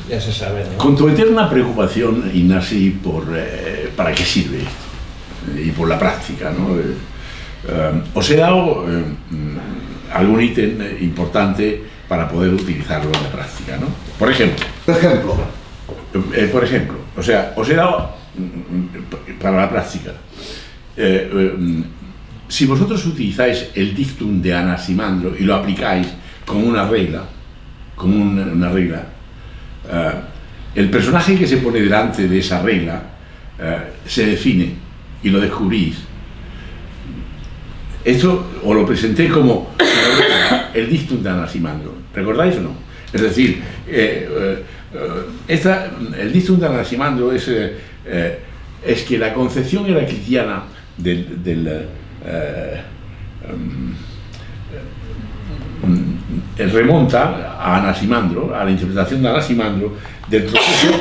ya se sabe, ¿no? Con tu eterna preocupación, Ignasi, por para qué sirve esto y por la práctica, ¿no? Os he dado algún ítem importante para poder utilizarlo en la práctica, ¿no? Por ejemplo, o sea, os he dado para la práctica. Si vosotros utilizáis el dictum de Anaximandro y lo aplicáis como una regla, el personaje que se pone delante de esa regla se define y lo descubrís. Esto os lo presenté como el dictum de Anaximandro, ¿recordáis o no? Es decir, el dictum de Anaximandro es que la concepción heraclitiana remonta a Anaximandro, a la interpretación de Anaximandro del proceso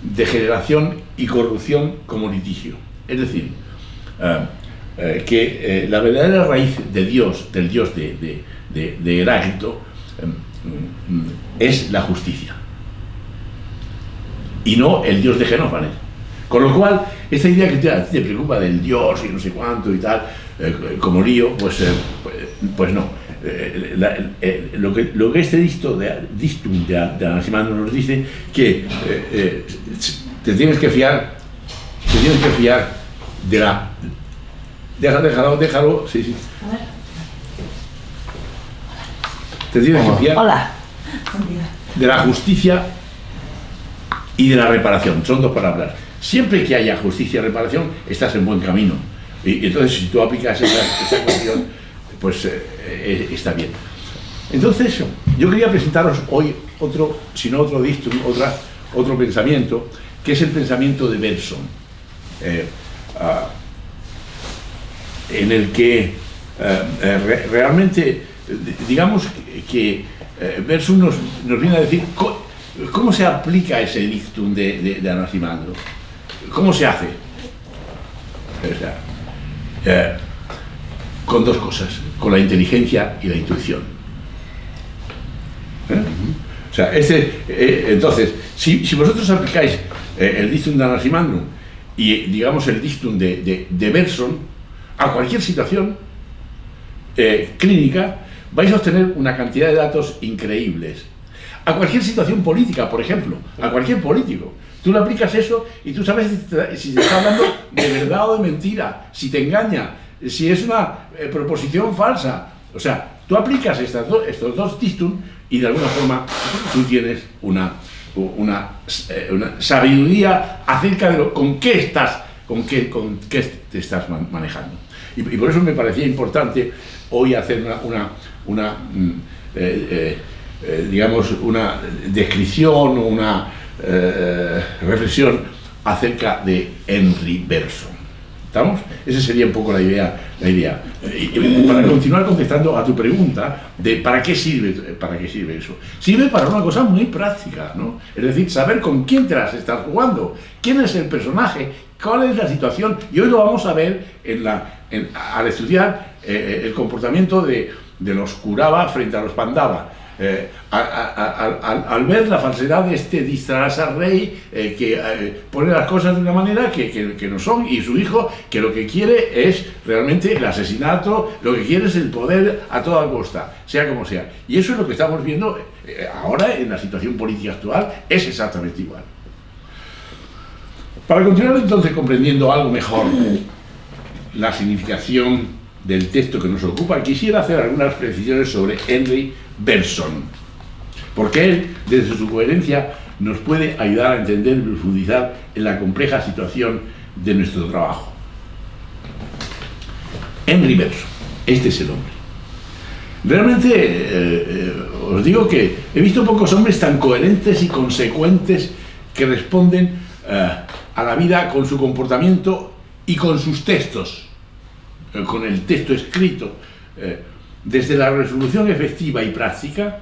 de generación y corrupción como litigio. Es decir, que la verdadera raíz del dios de Heráclito es la justicia y no el dios de Genófanes. Con lo cual, esta idea que te preocupa del dios y no sé cuánto y tal, como lío, pues no. Lo que este dictum de Anaximandro nos dice que te tienes que fiar de la... Déjalo, sí. A ver. Te tienes que fiar Hola. de la justicia y de la reparación. Son dos palabras. Siempre que haya justicia y reparación, estás en buen camino. Y entonces, si tú aplicas esa cuestión, pues está bien. Entonces, yo quería presentaros hoy otro dictum, otro pensamiento, que es el pensamiento de Bergson, en el que realmente, digamos que Bergson nos viene a decir cómo se aplica ese dictum de Anaximandro, cómo se hace. O sea, con dos cosas, con la inteligencia y la intuición. O sea, entonces, si vosotros aplicáis el dictum de Anaximandro y, digamos, el dictum de Bergson a cualquier situación clínica, vais a obtener una cantidad de datos increíbles. A cualquier situación política, por ejemplo, a cualquier político. Tú le aplicas eso y tú sabes si te está hablando de verdad o de mentira, si te engaña, si es una proposición falsa. O sea, tú aplicas estos dos dictum y de alguna forma tú tienes una sabiduría acerca de con qué te estás manejando. Y por eso me parecía importante hoy hacer digamos, una descripción o una reflexión acerca de Henri Bergson. ¿Estamos? Esa sería un poco la idea. Y para continuar contestando a tu pregunta de ¿para qué sirve eso? Sirve para una cosa muy práctica, ¿no? Es decir, saber con quién te las estás jugando, quién es el personaje, cuál es la situación. Y hoy lo vamos a ver al estudiar el comportamiento de los Kurava frente a los Pandava. Al ver la falsedad de este Dhritarashtra rey que pone las cosas de una manera que no son, y su hijo que lo que quiere es realmente el asesinato, lo que quiere es el poder a toda costa, sea como sea. Y eso es lo que estamos viendo ahora en la situación política actual, es exactamente igual. Para continuar entonces comprendiendo algo mejor la significación del texto que nos ocupa, quisiera hacer algunas precisiones sobre Henri Bergson, porque él, desde su coherencia, nos puede ayudar a entender y profundizar en la compleja situación de nuestro trabajo. Henri Bergson, este es el hombre. Realmente os digo que he visto pocos hombres tan coherentes y consecuentes que responden a la vida con su comportamiento y con sus textos, con el texto escrito, desde la resolución efectiva y práctica,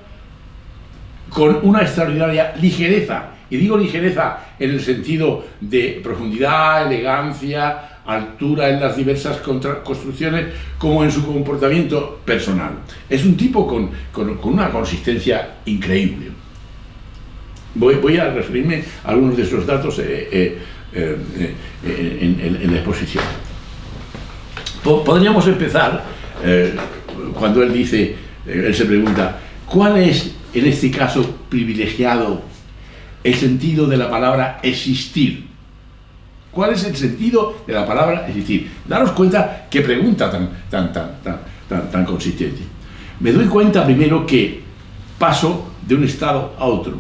con una extraordinaria ligereza, y digo ligereza en el sentido de profundidad, elegancia, altura en las diversas construcciones, como en su comportamiento personal. Es un tipo con una consistencia increíble. Voy a referirme a algunos de esos datos en la exposición. Podríamos empezar cuando él dice, él se pregunta, ¿cuál es en este caso privilegiado el sentido de la palabra existir? ¿Cuál es el sentido de la palabra existir? Daros cuenta qué pregunta tan consistente. Me doy cuenta primero que paso de un estado a otro,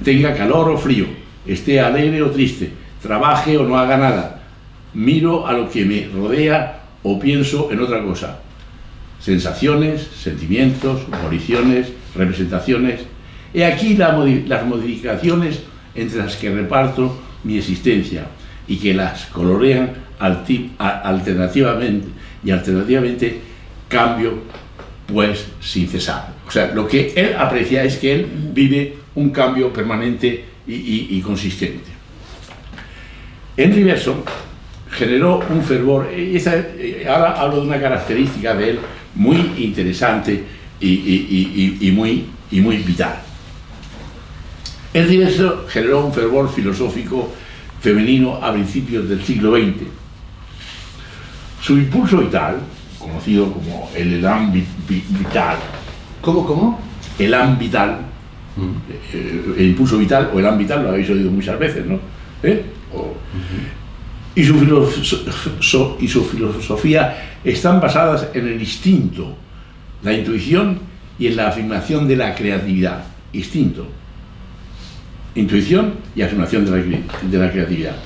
tenga calor o frío, esté alegre o triste, trabaje o no haga nada, miro a lo que me rodea o pienso en otra cosa. Sensaciones, sentimientos, voliciones, representaciones. He aquí las modificaciones entre las que reparto mi existencia y que las colorean alternativamente cambio pues sin cesar. O sea, lo que él aprecia es que él vive un cambio permanente y consistente. Henry Bergson generó un fervor, ahora hablo de una característica de él muy interesante y muy vital. Henry Bergson generó un fervor filosófico femenino a principios del siglo XX. Su impulso vital, conocido como el elan vital. ¿Cómo? Elan vital. El impulso vital o elan vital, lo habéis oído muchas veces, ¿no? Y su filosofía están basadas en el instinto, la intuición y en la afirmación de la creatividad. Instinto, intuición y afirmación de la creatividad.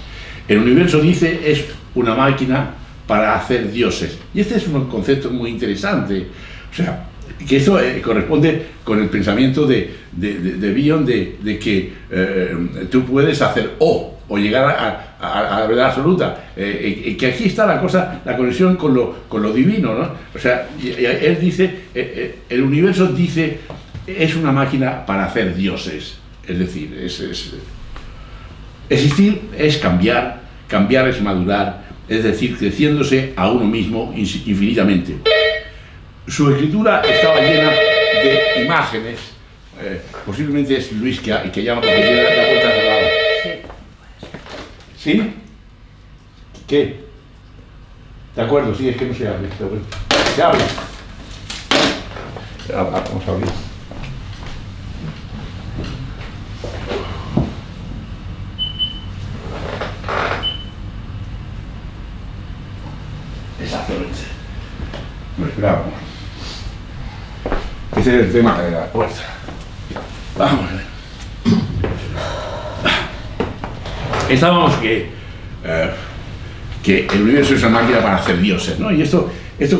El universo, dice, es una máquina para hacer dioses. Y este es un concepto muy interesante. O sea, que esto corresponde con el pensamiento de Bion de que tú puedes hacer o llegar a la verdad absoluta. Que aquí está la cosa, la conexión con lo divino, ¿no? O sea, él dice, el universo, dice, es una máquina para hacer dioses. Es decir, existir es cambiar es madurar, es decir, creciéndose a uno mismo infinitamente. Su escritura estaba llena de imágenes, posiblemente es Luis que llama porque tiene la puerta cerrada. ¿Sí? ¿Qué? De acuerdo, sí, es que no se abre. Se abre. Vamos a abrir. Exactamente. Nos esperábamos. Ese es el tema de la puerta. Vamos a ver. Estábamos que el universo es una máquina para hacer dioses, ¿no? Y esto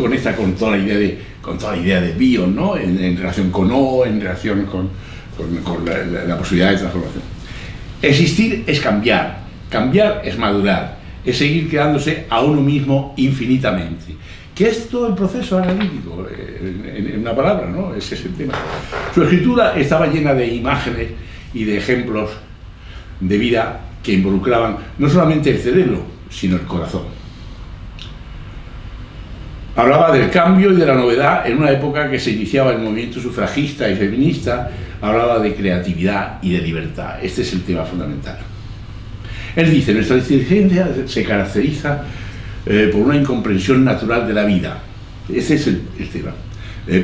conecta con toda la idea de Bion, ¿no? En relación con en relación con la posibilidad de transformación. Existir es cambiar es madurar, es seguir creándose a uno mismo infinitamente. Que es todo el proceso analítico, en una palabra, ¿no? Ese es el tema. Su escritura estaba llena de imágenes y de ejemplos de vida que involucraban no solamente el cerebro, sino el corazón. Hablaba del cambio y de la novedad en una época que se iniciaba el movimiento sufragista y feminista, hablaba de creatividad y de libertad. Este es el tema fundamental. Él dice, nuestra inteligencia se caracteriza por una incomprensión natural de la vida. Ese es el tema.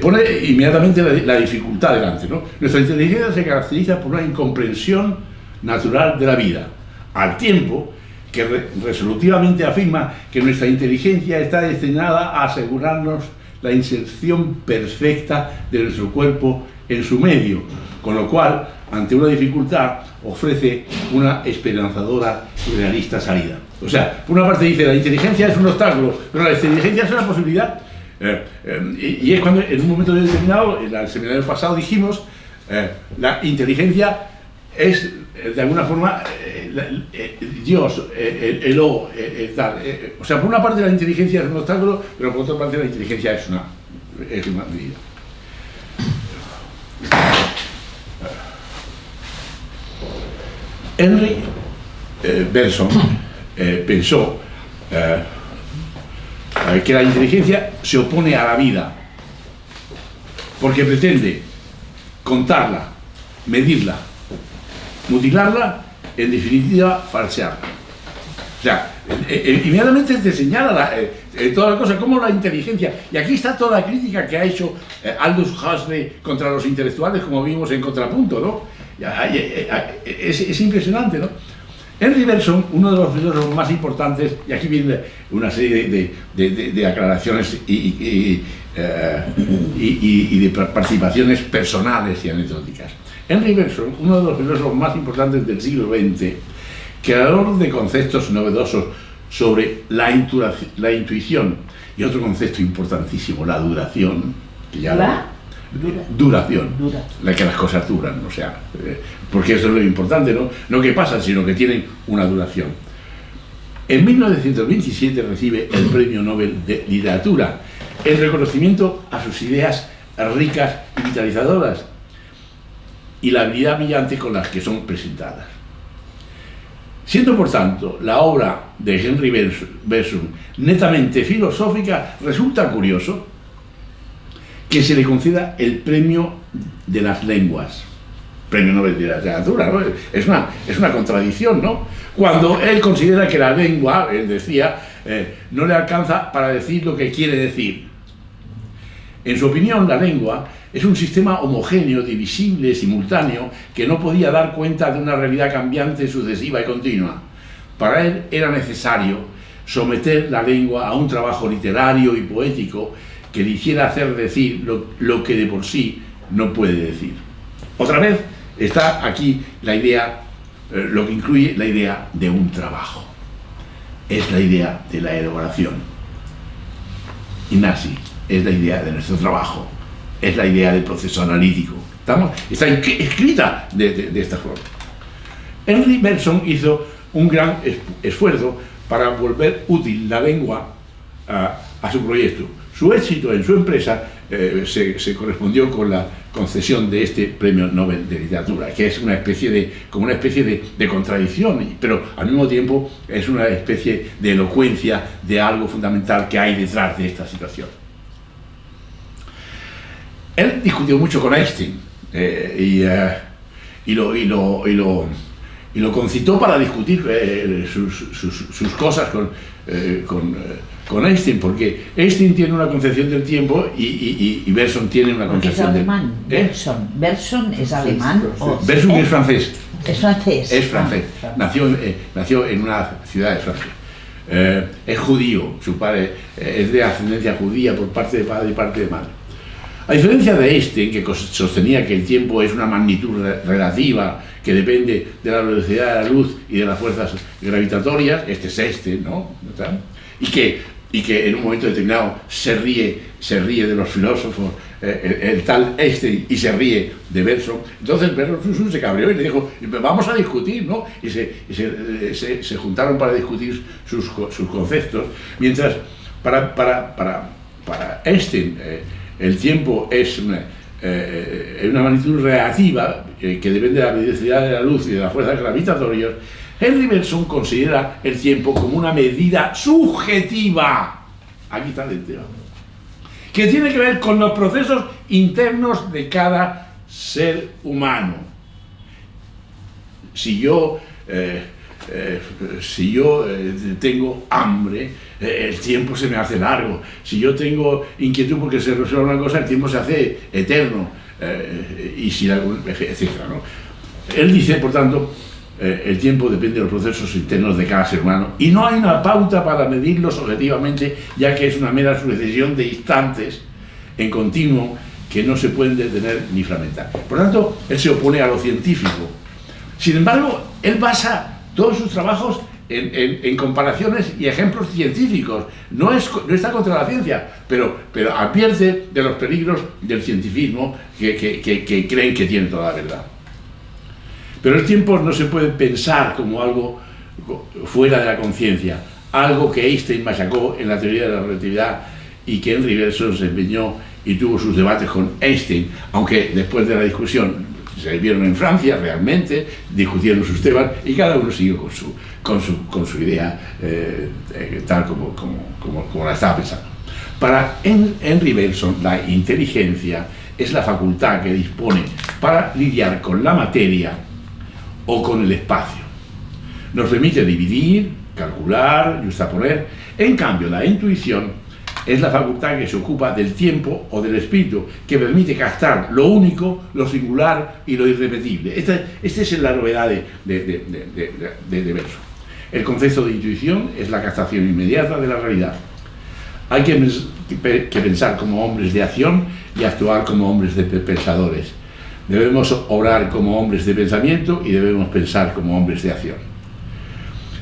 Pone inmediatamente la dificultad delante, ¿no? Nuestra inteligencia se caracteriza por una incomprensión natural de la vida, al tiempo que resolutivamente afirma que nuestra inteligencia está destinada a asegurarnos la inserción perfecta de nuestro cuerpo en su medio, con lo cual, ante una dificultad, ofrece una esperanzadora y realista salida. O sea, por una parte dice, la inteligencia es un obstáculo, pero la inteligencia es una posibilidad. Y es cuando, en un momento determinado, en el seminario pasado dijimos, la inteligencia es, de alguna forma, Dios, tal. O sea, por una parte la inteligencia es un obstáculo, pero por otra parte la inteligencia es una medida. Henry Bergson pensó que la inteligencia se opone a la vida porque pretende contarla, medirla, mutilarla, en definitiva, falsearla. O sea, inmediatamente te señala toda la cosa, como la inteligencia. Y aquí está toda la crítica que ha hecho Aldous Huxley contra los intelectuales, como vimos en Contrapunto, ¿no? Es impresionante, ¿no? Henry Bergson, uno de los filósofos más importantes, y aquí viene una serie de aclaraciones y de participaciones personales y anecdóticas. Henry Bergson, uno de los filósofos más importantes del siglo XX, creador de conceptos novedosos sobre la intuición y otro concepto importantísimo, la duración, que ya duración, la que las cosas duran, o sea, porque eso es lo importante, no que pasan, sino que tienen una duración. En 1927 recibe el Premio Nobel de Literatura, en reconocimiento a sus ideas ricas y vitalizadoras y la habilidad brillante con las que son presentadas. Siendo, por tanto, la obra de Henry Bergson netamente filosófica, resulta curioso que se le conceda el Premio de las Lenguas, Premio Nobel de Literatura, ¿no? Es una contradicción, ¿no? Cuando él considera que la lengua, él decía, no le alcanza para decir lo que quiere decir. En su opinión, la lengua es un sistema homogéneo, divisible, simultáneo, que no podía dar cuenta de una realidad cambiante, sucesiva y continua. Para él era necesario someter la lengua a un trabajo literario y poético que le hiciera hacer decir lo que de por sí no puede decir. Otra vez está aquí la idea, lo que incluye la idea de un trabajo. Es la idea de la elaboración. Ignasi es la idea de nuestro trabajo. Es la idea del proceso analítico. ¿Estamos? Está escrita de esta forma. Henry Bergson hizo un gran esfuerzo para volver útil la lengua a su proyecto. Su éxito en su empresa se correspondió con la concesión de este Premio Nobel de Literatura, que es como una especie de contradicción, pero al mismo tiempo es una especie de elocuencia de algo fundamental que hay detrás de esta situación. Él discutió mucho con Einstein y lo concitó para discutir sus cosas con Einstein, porque Einstein tiene una concepción del tiempo y Bergson tiene una concepción del tiempo. Es alemán, Bergson es alemán. Bergson es francés. Es francés. Es francés. Nació en una ciudad de Francia. Es judío, su padre es de ascendencia judía por parte de padre y parte de madre. A diferencia de Einstein, que sostenía que el tiempo es una magnitud relativa que depende de la velocidad de la luz y de las fuerzas gravitatorias, este es Einstein, ¿no? Y que en un momento determinado se ríe de los filósofos, el tal Einstein, y se ríe de Bergson. Entonces Bergson se cabreó y le dijo, vamos a discutir, ¿no? Y se juntaron para discutir sus conceptos, mientras para Einstein el tiempo es una magnitud relativa que depende de la velocidad de la luz y de las fuerzas gravitatorias. Henry Bergson considera el tiempo como una medida subjetiva, aquí está el tema, que tiene que ver con los procesos internos de cada ser humano. Si yo tengo hambre, el tiempo se me hace largo. Si yo tengo inquietud porque se resuelve una cosa, el tiempo se hace eterno, etcétera, ¿no? Él dice, por tanto, el tiempo depende de los procesos internos de cada ser humano y no hay una pauta para medirlos objetivamente, ya que es una mera sucesión de instantes en continuo que no se pueden detener ni fragmentar. Por tanto, él se opone a lo científico. Sin embargo, él basa todos sus trabajos en comparaciones y ejemplos científicos. No está contra la ciencia, pero advierte de los peligros del cientifismo que creen que tiene toda la verdad. Pero el tiempo no se puede pensar como algo fuera de la conciencia, algo que Einstein machacó en la teoría de la relatividad y que Henry Bergson se empeñó y tuvo sus debates con Einstein, aunque después de la discusión se vieron en Francia realmente, discutieron sus temas y cada uno siguió con su idea tal como la estaba pensando. Para Henry Bergson, la inteligencia es la facultad que dispone para lidiar con la materia o con el espacio. Nos permite dividir, calcular, justaponer. En cambio, la intuición es la facultad que se ocupa del tiempo o del espíritu, que permite captar lo único, lo singular y lo irrepetible. Esta es la novedad de Bergson. El concepto de intuición es la captación inmediata de la realidad. Hay que pensar como hombres de acción y actuar como hombres de pensadores. Debemos obrar como hombres de pensamiento y debemos pensar como hombres de acción.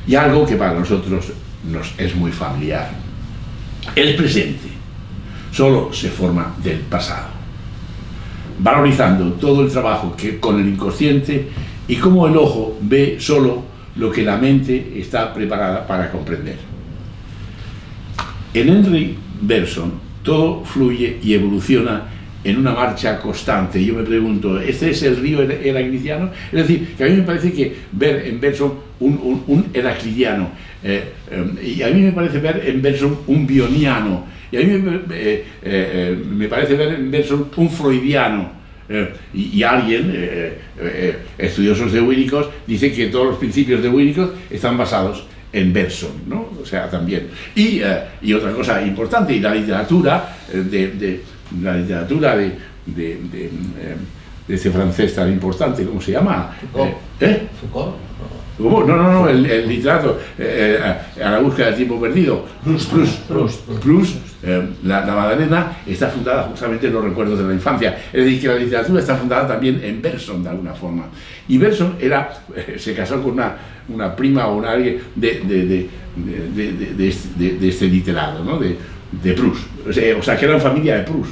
Y algo que para nosotros nos es muy familiar. El presente solo se forma del pasado, valorizando todo el trabajo que con el inconsciente y cómo el ojo ve solo lo que la mente está preparada para comprender. En Henry Bergson todo fluye y evoluciona en una marcha constante. Yo me pregunto, ¿este es el río heraclitiano? Es decir, que a mí me parece que ver en Bergson un heraclitiano, y a mí me parece ver en Bergson un bioniano, y a mí me parece ver en Bergson un freudiano, y alguien, estudiosos de Winnicott, dice que todos los principios de Winnicott están basados en Bergson, ¿no? O sea, también. Y otra cosa importante, y la literatura de este francés tan importante, ¿cómo se llama? Foucault. ¿Cómo? No, el literato a la búsqueda del tiempo perdido. Proust. La Magdalena está fundada justamente en los recuerdos de la infancia. Es decir, que la literatura está fundada también en Bergson, de alguna forma. Y Bergson se casó con una prima o una alguien de este literato, ¿no? De Proust. O sea, que era familia de Proust,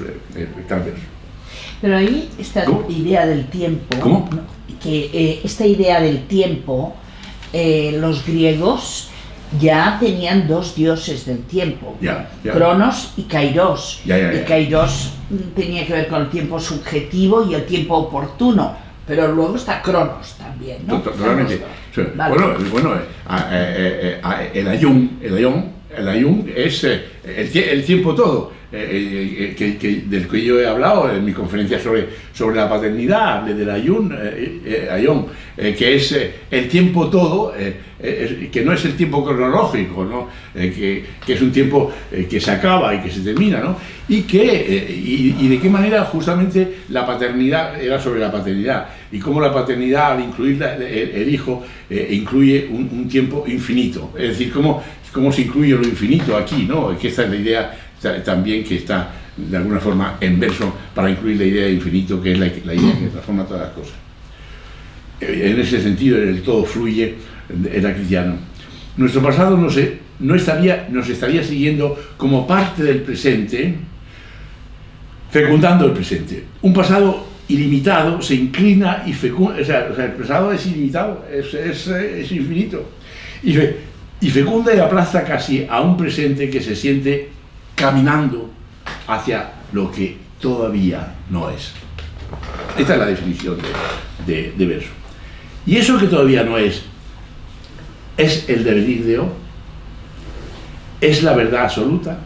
tal vez. Pero ahí esta idea del tiempo, ¿cómo? Que esta idea del tiempo, los griegos ya tenían dos dioses del tiempo, Cronos y Kairos. Y Kairos tenía que ver con el tiempo subjetivo y el tiempo oportuno, pero luego está Cronos también, ¿no? Totalmente. Vale. Bueno, el ayun es el tiempo todo. Del que yo he hablado en mi conferencia sobre la paternidad, del ayun, que es el tiempo todo, que no es el tiempo cronológico, ¿no? Que es un tiempo que se acaba y que se termina, ¿no? Y de qué manera justamente la paternidad era sobre la paternidad, y cómo la paternidad, al incluir el hijo, incluye un tiempo infinito. Es decir, cómo se incluye lo infinito aquí, ¿no? Que esta es la idea también que está de alguna forma en Bergson, para incluir la idea de infinito, que es la idea que transforma todas las cosas. En ese sentido, el todo fluye heraclitiano. Nuestro pasado nos estaría siguiendo como parte del presente, fecundando el presente. Un pasado ilimitado se inclina y fecunda, o sea, el pasado es ilimitado, es infinito, y fecunda y aplasta casi a un presente que se siente caminando hacia lo que todavía no es. Esta es la definición de Bergson. Y eso que todavía no es el devenir de hoy, es la verdad absoluta,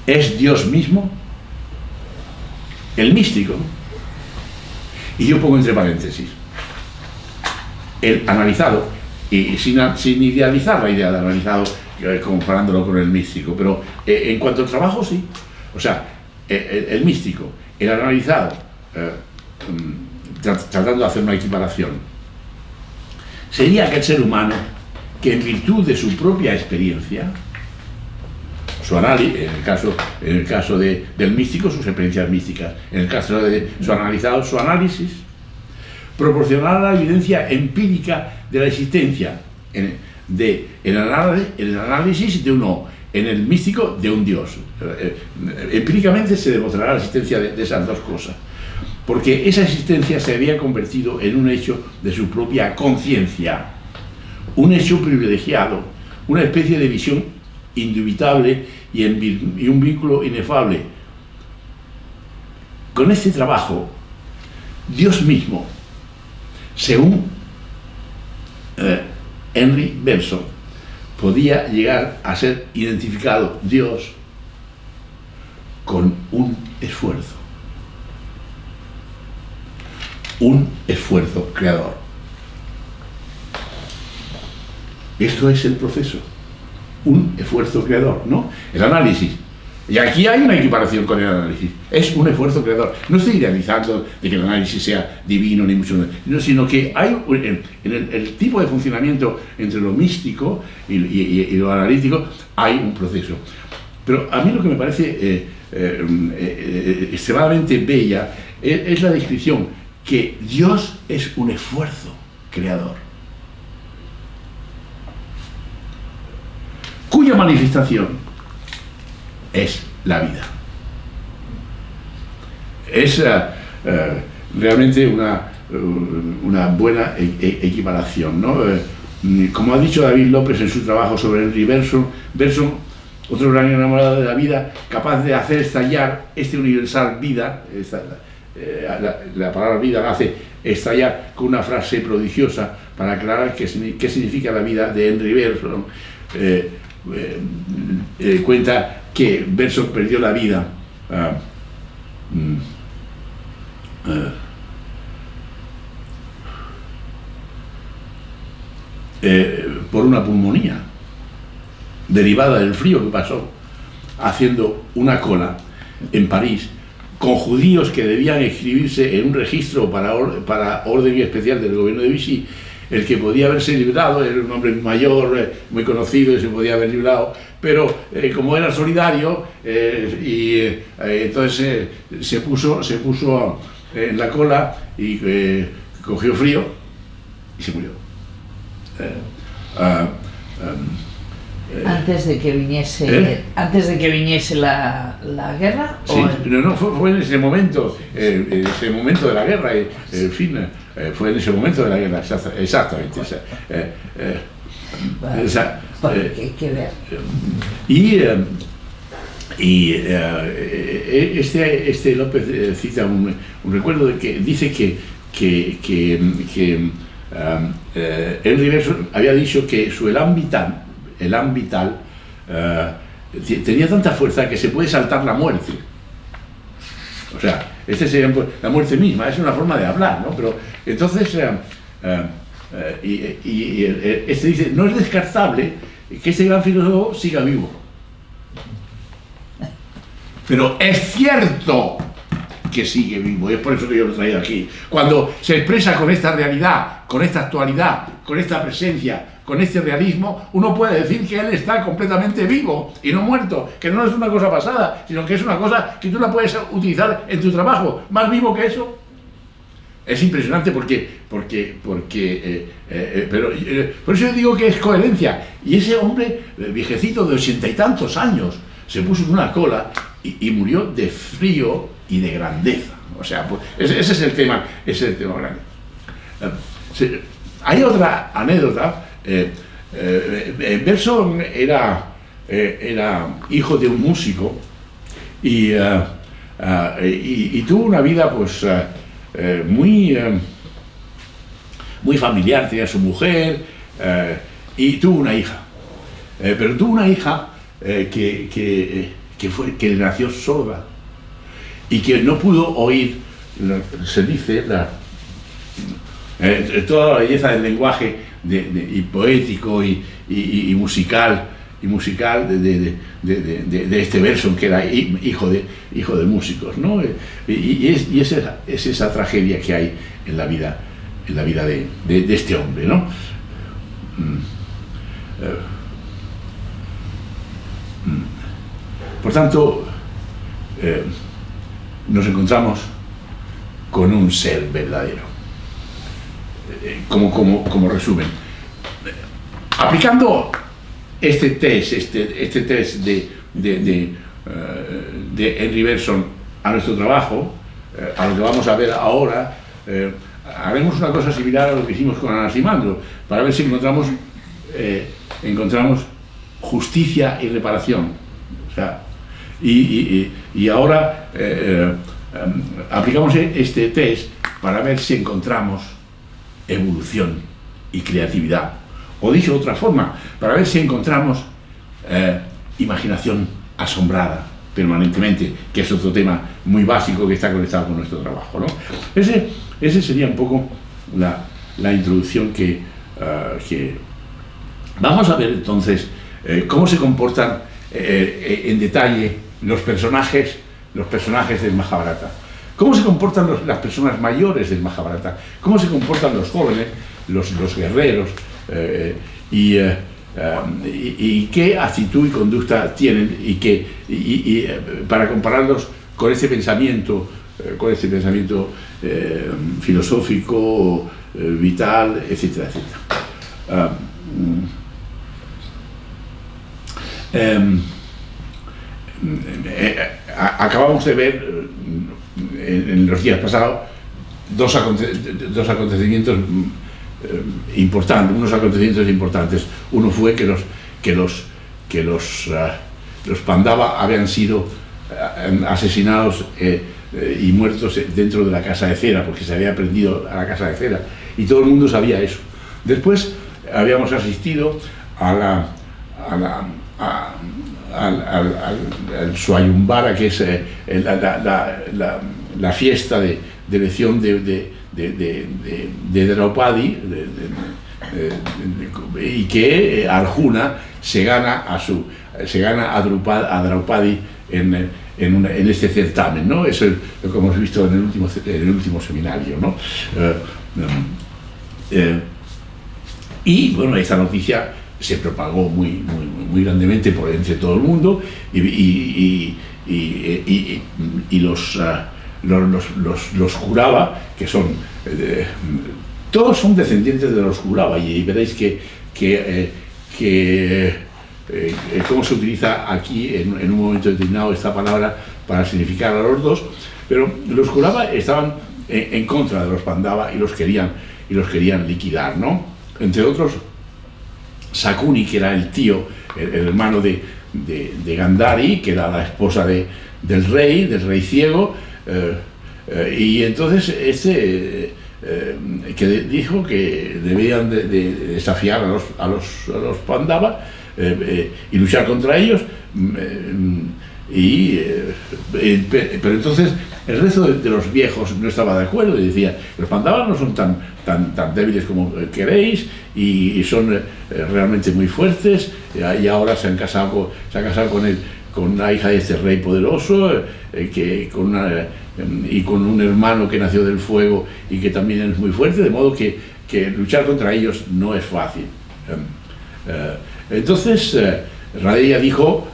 es Dios mismo, el místico. Y yo pongo entre paréntesis el analizado, y sin idealizar la idea de analizado, comparándolo con el místico, pero en cuanto al trabajo, sí. O sea, el místico, el analizado, tratando de hacer una equiparación, sería aquel ser humano que, en virtud de su propia experiencia, su análisis, en el caso del místico, sus experiencias místicas, en el caso de su analizado, su análisis, proporcionará la evidencia empírica de la existencia en el análisis de uno, en el místico de un Dios. Empíricamente se demostrará la existencia de esas dos cosas, porque esa existencia se había convertido en un hecho de su propia conciencia, un hecho privilegiado, una especie de visión indubitable y un vínculo inefable. Con este trabajo, Dios mismo, según Henry Bergson, podía llegar a ser identificado Dios con un esfuerzo creador. Esto es el proceso, un esfuerzo creador, ¿no? El análisis. Y aquí hay una equiparación con el análisis. Es un esfuerzo creador. No estoy idealizando de que el análisis sea divino, ni mucho menos, sino que hay en el tipo de funcionamiento entre lo místico y lo analítico, hay un proceso. Pero a mí lo que me parece extremadamente bella es la descripción que Dios es un esfuerzo creador, cuya manifestación es la vida. Es realmente una buena equiparación, ¿no? Como ha dicho David López en su trabajo sobre Henry Bergson, otro gran enamorado de la vida, capaz de hacer estallar este universal vida, la palabra vida la hace estallar con una frase prodigiosa para aclarar qué significa la vida de Henry Bergson. Cuenta que Bergson perdió la vida por una pulmonía derivada del frío que pasó haciendo una cola en París con judíos que debían inscribirse en un registro para orden especial del gobierno de Vichy. El que podía haberse librado era un hombre mayor, muy conocido, y se podía haber librado, pero como era solidario, entonces se puso en la cola y cogió frío y se murió. Antes de que viniese la guerra. Sí, no, fue en ese momento de la guerra, en fin, fue en ese momento de la guerra, exactamente. Hay que ver. Este López cita un recuerdo de que dice que Henry Bergson había dicho que su elan vital tenía tanta fuerza que se puede saltar la muerte. O sea, este sería la muerte misma, es una forma de hablar, ¿no? Pero entonces, este dice, no es descartable que este gran filósofo siga vivo. Pero es cierto que sigue vivo, y es por eso que yo lo he traído aquí. Cuando se expresa con esta realidad, con esta actualidad, con esta presencia, con este realismo, uno puede decir que él está completamente vivo y no muerto, que no es una cosa pasada, sino que es una cosa que tú la puedes utilizar en tu trabajo. Más vivo que eso. Es impresionante por eso yo digo que es coherencia. Y ese hombre, viejecito de 80 y tantos años, se puso en una cola y murió de frío y de grandeza. O sea, pues, ese es el tema grande. Hay otra anécdota. Bergson era hijo de un músico y tuvo una vida pues muy familiar. Tenía su mujer y tuvo una hija, pero tuvo una hija que le nació sorda y que no pudo oír, se dice, toda la belleza del lenguaje y poético y musical de este Bergson, que era hijo de músicos, ¿no? Y es esa tragedia que hay en la vida de este hombre, ¿no? Por tanto, nos encontramos con un ser verdadero. Como resumen, aplicando este test de Henry Bergson a nuestro trabajo, a lo que vamos a ver ahora, haremos una cosa similar a lo que hicimos con Anaximandro, para ver si encontramos justicia y reparación. O sea, y ahora aplicamos este test para ver si encontramos evolución y creatividad, o dicho de otra forma, para ver si encontramos imaginación asombrada permanentemente, que es otro tema muy básico que está conectado con nuestro trabajo, ¿no? Ese sería un poco la introducción que Vamos a ver entonces cómo se comportan en detalle los personajes del Majábharata. ¿Cómo se comportan las personas mayores del Majábharata? ¿Cómo se comportan los jóvenes, los guerreros? Y qué actitud y conducta tienen para compararlos con ese pensamiento filosófico, vital, etcétera, etcétera. Acabamos de ver en los días pasados dos acontecimientos importantes, unos acontecimientos importantes. Uno fue que los Pandava habían sido asesinados y muertos dentro de la casa de cera, porque se había prendido a la casa de cera, y todo el mundo sabía eso. Después habíamos asistido al Swayambhara, que es la fiesta de elección de Draupadi, y que Arjuna se gana a Draupadi en este certamen, ¿no? Eso es lo que hemos visto en el último seminario, ¿no? Y bueno, esta noticia se propagó muy grandemente entre todo el mundo, y los Kurava, que son todos son descendientes de los Kurava, y veréis cómo se utiliza aquí en un momento determinado esta palabra para significar a los dos. Pero los Kurava estaban en contra de los Pandava y los querían liquidar, ¿no? Entre otros, Sakuni, que era el tío, el hermano de Gandhari, que era la esposa del rey ciego, y entonces que dijo que debían de desafiar a los Pandava y luchar contra ellos, pero entonces el resto de los viejos no estaba de acuerdo y decía: los Pandavas no son tan débiles como queréis, y son realmente muy fuertes, y ahora se ha casado con la hija de este rey poderoso, y con un hermano que nació del fuego y que también es muy fuerte, de modo que luchar contra ellos no es fácil. Entonces Radeya dijo,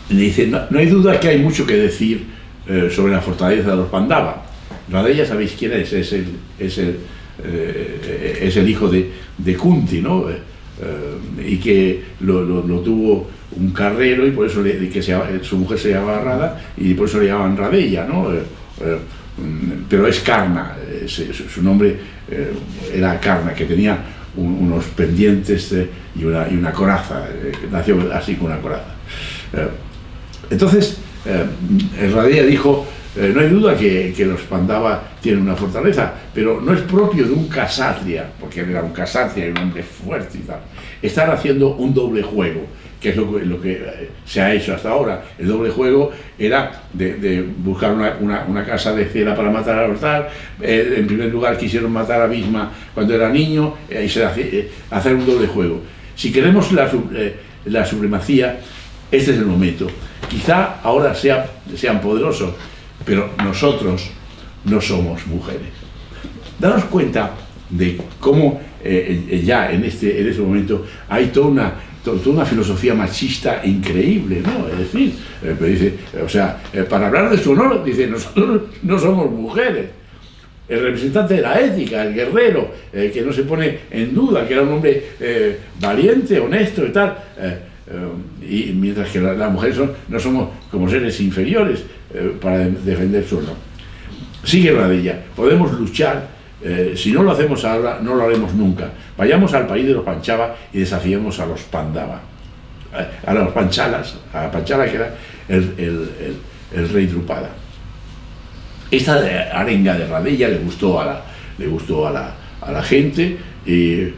dice: no hay duda que hay mucho que decir sobre la fortaleza de los Pandava. Radeya, ¿sabéis quién es? Es el hijo de Kunti, ¿no? Y que lo tuvo un carrero, y por eso su mujer se llamaba Radha, y por eso le llamaban Radeya, ¿no? Pero es Karna, su nombre era Karna, que tenía unos pendientes y una coraza, nació así con una coraza. Entonces Radeya dijo: no hay duda que los Pandava tienen una fortaleza, pero no es propio de un Kshatriya, porque él era un Kshatriya, un hombre fuerte y tal, estar haciendo un doble juego, que es lo que se ha hecho hasta ahora. El doble juego era de buscar una casa de cera para matar a los tal. En primer lugar quisieron matar a Bhisma cuando era niño, y hacer un doble juego. Si queremos la supremacía, este es el momento. Quizá ahora sean poderosos, pero nosotros no somos mujeres. Daros cuenta de cómo ya en este momento hay toda una filosofía machista increíble, ¿no? Es decir, dice, para hablar de su honor, dice: nosotros no somos mujeres. El representante de la ética, el guerrero, que no se pone en duda, que era un hombre valiente, honesto y tal, y mientras que las mujeres no somos como seres inferiores para defender su honor. Sigue Radeya: podemos luchar, si no lo hacemos ahora, no lo haremos nunca. Vayamos al país de los Panchava y desafiemos a los Pandava, a los Panchalas, a Panchala, que era el rey Drupada. Esta arenga de Radeya le gustó a la gente, y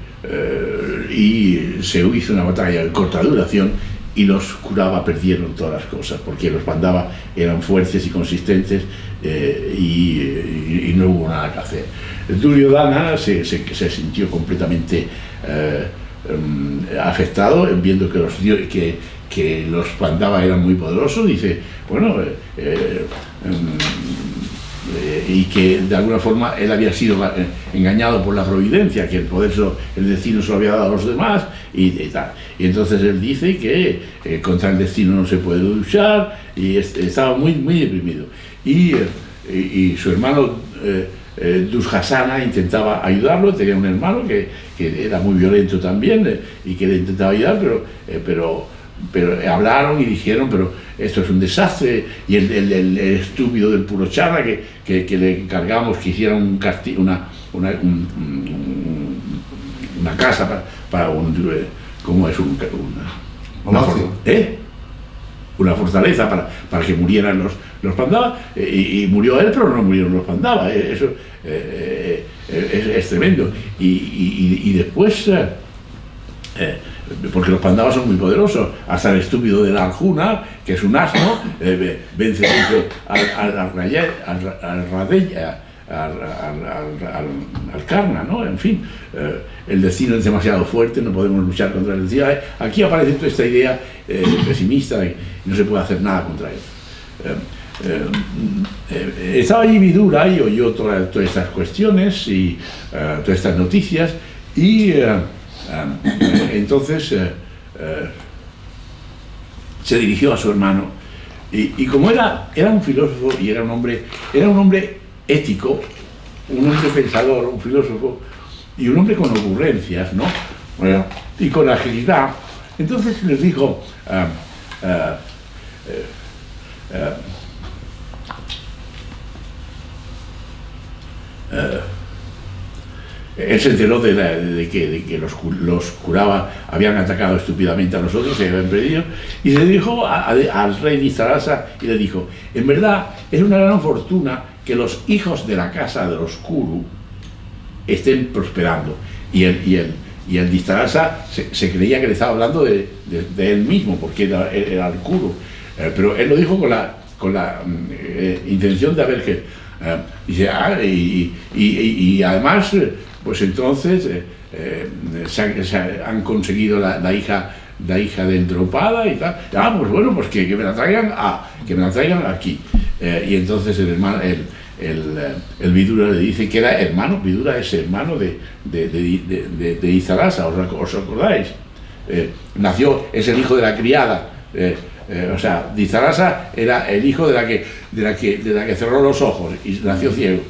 se hizo una batalla de corta duración, y los curaba perdieron todas las cosas, porque los mandaba eran fuertes y consistentes y no hubo nada que hacer. Duryodhana se sintió completamente afectado viendo que los Pandava eran muy poderosos. Dice, bueno, y que de alguna forma él había sido engañado por la providencia, que el destino se lo había dado a los demás y tal. Y entonces él dice que contra el destino no se puede luchar, y estaba muy, muy deprimido. Y su hermano Dushasana intentaba ayudarlo. Tenía un hermano que era muy violento también y que le intentaba ayudar, pero hablaron y dijeron, pero esto es un desastre, y el estúpido del Purochana que le encargamos que hiciera una casa para ¿cómo es? Una fortaleza para que murieran los Pandava, y murió él, pero no murieron los Pandava. Eso es tremendo. Y después porque los Pandavas son muy poderosos, hasta el estúpido del Arjuna, que es un asno, vence siempre al Karna, ¿no? En fin, el destino es demasiado fuerte, no podemos luchar contra el destino. Aquí aparece toda esta idea pesimista de que no se puede hacer nada contra él. Estaba allí Vidura y oyó todas estas cuestiones y todas estas noticias, y entonces se dirigió a su hermano, y como era un filósofo y era un hombre ético, un hombre pensador, un filósofo, y un hombre con ocurrencias, ¿no? Y con agilidad, entonces les dijo, él se enteró de que los Kurava habían atacado estúpidamente a nosotros, se habían perdido, y se dirigió al rey Dhritarashtra y le dijo, en verdad es una gran fortuna que los hijos de la casa de los Kuru estén prosperando. Y el Dhritarashtra se creía que le estaba hablando de él mismo, porque era el Kuru, pero él lo dijo con la intención de haber que dice, y además pues entonces se han conseguido la hija de Drupada y tal. Pues bueno, pues que me la traigan aquí. Y entonces el hermano, el Vidura le dice que era hermano. Vidura es hermano de Dhritarashtra, ¿os acordáis? Es el hijo de la criada. O sea, Dhritarashtra era el hijo de la que cerró los ojos y nació ciego.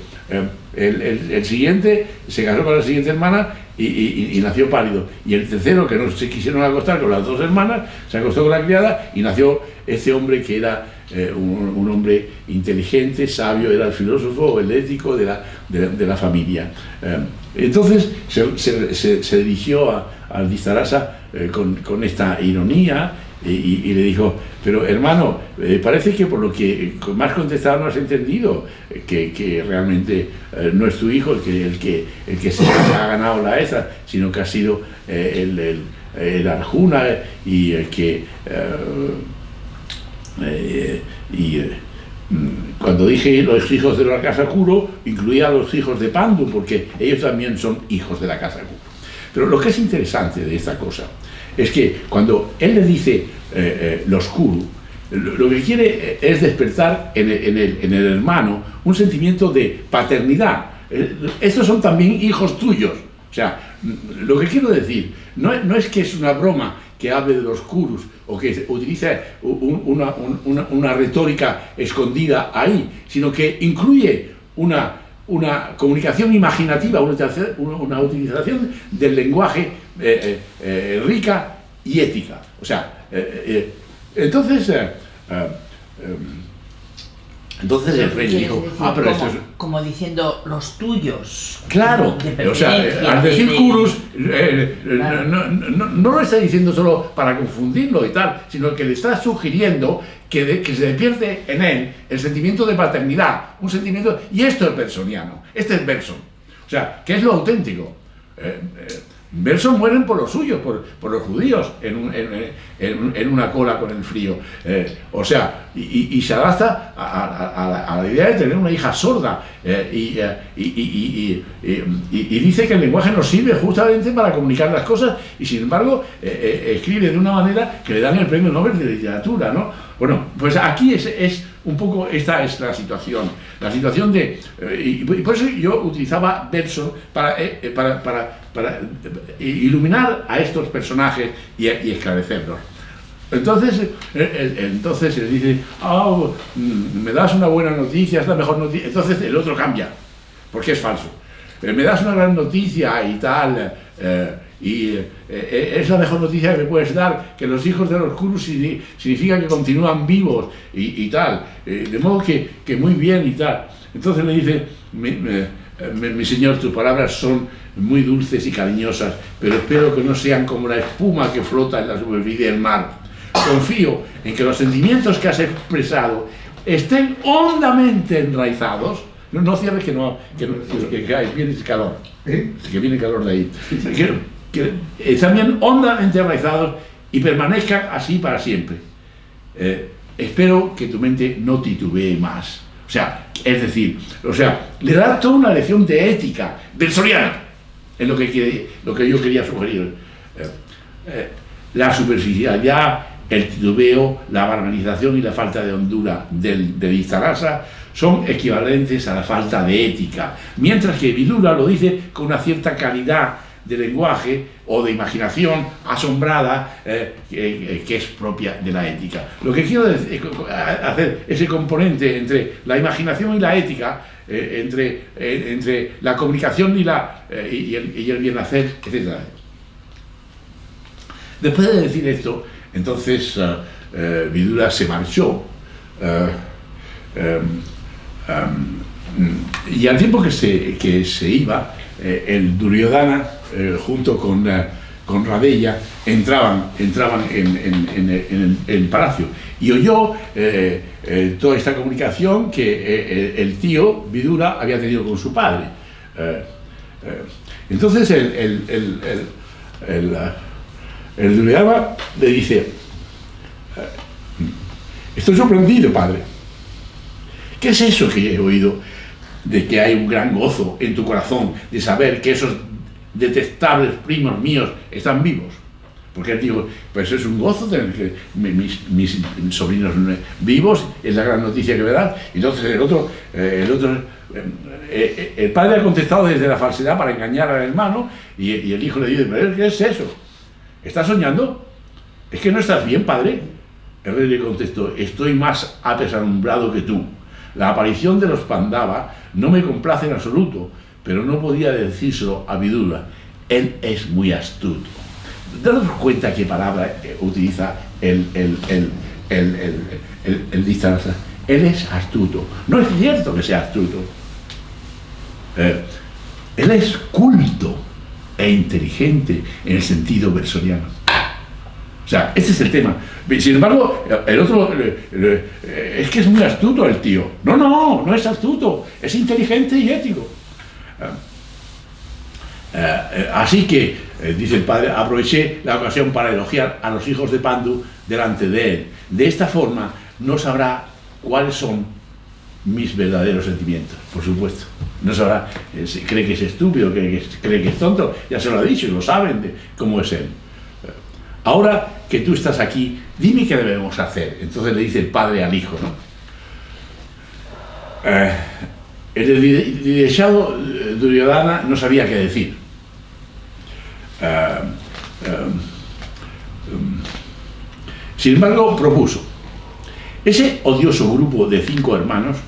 El siguiente se casó con la siguiente hermana y nació pálido. Y el tercero, que no se quisieron acostar con las dos hermanas, se acostó con la criada y nació este hombre que era un hombre inteligente, sabio, era el filósofo, el ético de la familia. Entonces se dirigió al Dhritarashtra con esta ironía y le dijo, pero hermano, parece que por lo que más contestado no has entendido que realmente no es tu hijo el que se ha ganado la esa, sino que ha sido el Arjuna, y cuando dije los hijos de la casa Kuru, incluía a los hijos de Pandu, porque ellos también son hijos de la casa Kuru. Pero lo que es interesante de esta cosa es que cuando él le dice los Kuru, lo que quiere es despertar en el hermano un sentimiento de paternidad. Estos son también hijos tuyos. O sea, lo que quiero decir no es que es una broma que hable de los Kurus o que utilice una retórica escondida ahí, sino que incluye una comunicación imaginativa, una utilización del lenguaje rica y ética. O sea, entonces el rey dijo, pero esto es... Como diciendo, los tuyos. Claro, o sea, al decir Kurus, no lo está diciendo solo para confundirlo y tal, sino que le está sugiriendo que se despierte en él el sentimiento de paternidad, un sentimiento, y esto es bersoniano, este es Bergson, o sea, que es lo auténtico. versos mueren por los suyos, por los judíos, en una cola con el frío. O sea, y se adapta a la idea de tener una hija sorda. Y dice que el lenguaje nos sirve justamente para comunicar las cosas, y sin embargo escribe de una manera que le dan el premio Nobel de literatura, ¿no? Bueno, pues aquí es un poco, esta es la situación de... y por eso yo utilizaba versos para iluminar a estos personajes y esclarecerlos. Entonces él dice, me das una buena noticia, es la mejor noticia. Entonces el otro cambia, porque es falso. Me das una gran noticia y tal, es la mejor noticia que me puedes dar, que los hijos de los Kurus significa que continúan vivos y tal, de modo que muy bien y tal. Entonces le dice, mi señor, tus palabras son muy dulces y cariñosas, pero espero que no sean como la espuma que flota en la superficie del mar. Confío en que los sentimientos que has expresado estén hondamente enraizados. No cierres que viene el calor, que viene el calor de ahí. Que están bien hondamente enraizados y permanezcan así para siempre. Espero que tu mente no titubee más. O sea, le da toda una lección de ética bersoriana, es lo que yo quería sugerir. La superficialidad, el titubeo, la banalización y la falta de hondura de Vistarasa son equivalentes a la falta de ética, mientras que Vidura lo dice con una cierta calidad de lenguaje o de imaginación asombrada que es propia de la ética. Lo que quiero hacer ese componente entre la imaginación y la ética, entre la comunicación y el bien hacer, etc. Después de decir esto, entonces Vidura se marchó y al tiempo que se iba, el Duryodhana junto con Radella entraban en el palacio y oyó toda esta comunicación que el tío Vidura había tenido con su padre. Entonces el Duryodhana le dice, estoy sorprendido, padre. ¿Qué es eso que he oído de que hay un gran gozo en tu corazón de saber que esos detestables primos míos están vivos? Porque él dijo, pues es un gozo tener que mis sobrinos vivos, es la gran noticia que me dan. Entonces el padre ha contestado desde la falsedad para engañar al hermano, y el hijo le dice, ¿pero qué es eso? ¿Estás soñando? ¿Es que no estás bien, padre? El rey le contestó, estoy más apesadumbrado que tú. La aparición de los Pandava no me complace en absoluto, pero no podía decírselo a Vidura. Él es muy astuto. Daros cuenta qué palabra utiliza el Vistarasa. Él es astuto. No es cierto que sea astuto. Él es culto e inteligente en el sentido bersoriano. O sea, este es el tema. Sin embargo, el otro es que es muy astuto el tío. No es astuto, es inteligente y ético. Así que, dice el padre, aproveché la ocasión para elogiar a los hijos de Pandu delante de él. De esta forma no sabrá cuáles son mis verdaderos sentimientos, por supuesto. No sabrá, cree que es estúpido, cree que es tonto, ya se lo ha dicho, lo saben de cómo es él. Ahora que tú estás aquí, dime qué debemos hacer. Entonces le dice el padre al hijo, ¿no? El desdichado Duryodhana no sabía qué decir. Sin embargo, propuso, ese odioso grupo de 5 hermanos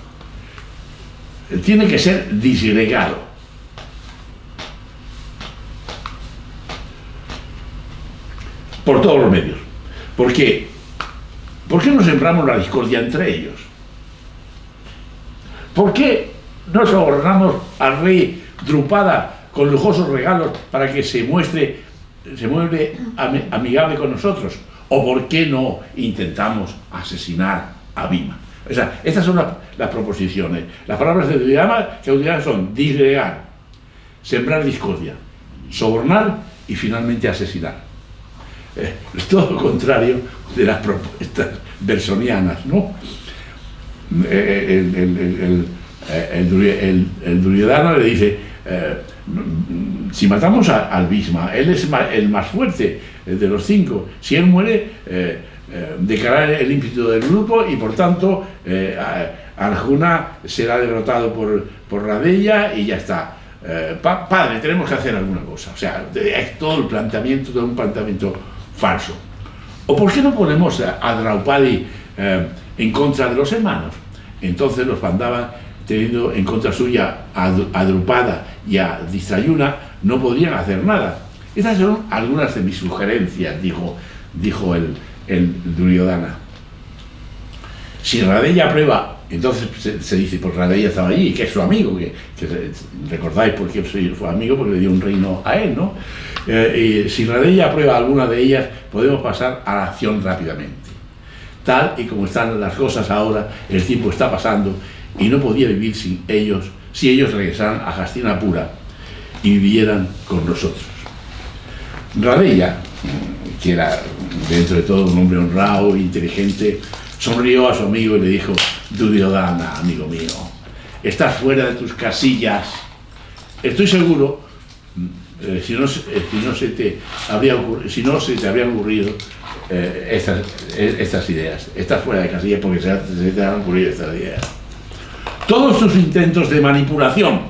tiene que ser disgregado. Por todos los medios. ¿Por qué? ¿Por qué no sembramos la discordia entre ellos? ¿Por qué no sobornamos al rey Drupada con lujosos regalos para que se muestre amigable con nosotros? ¿O por qué no intentamos asesinar a Bhima? O sea, estas son las proposiciones. Las palabras de Duryodhana que utilizan son disgregar, sembrar discordia, sobornar y finalmente asesinar. Todo lo contrario de las propuestas bersonianas, ¿no? El Duryodhana le dice, si matamos al Bhisma, él es el más fuerte de los 5, si él muere, decaerá el ímpetu del grupo y por tanto Arjuna será derrotado por Radeya y ya está. Padre, tenemos que hacer alguna cosa. O sea, es todo el planteamiento, todo un planteamiento falso. ¿O por qué no ponemos a Draupadi en contra de los hermanos? Entonces los Pandavas, teniendo en contra suya a Drupada y a Drisayuna, no podrían hacer nada. Estas son algunas de mis sugerencias, dijo el Duryodhana. Si Radeya aprueba, entonces se dice, pues Radeya estaba allí, que es su amigo, que recordáis por qué soy su amigo, porque le dio un reino a él, ¿no? Y si Radeya aprueba alguna de ellas, podemos pasar a la acción rápidamente. Tal y como están las cosas ahora, el tiempo está pasando y no podía vivir sin ellos, si ellos regresaran a Hastinapura y vivieran con nosotros. Radeya, que era dentro de todo un hombre honrado e inteligente, sonrió a su amigo y le dijo: Duryodhana, amigo mío, estás fuera de tus casillas. Estoy seguro, si no se te habrían ocurrido estas ideas. Estás fuera de casillas porque se te han ocurrido estas ideas. Todos tus intentos de manipulación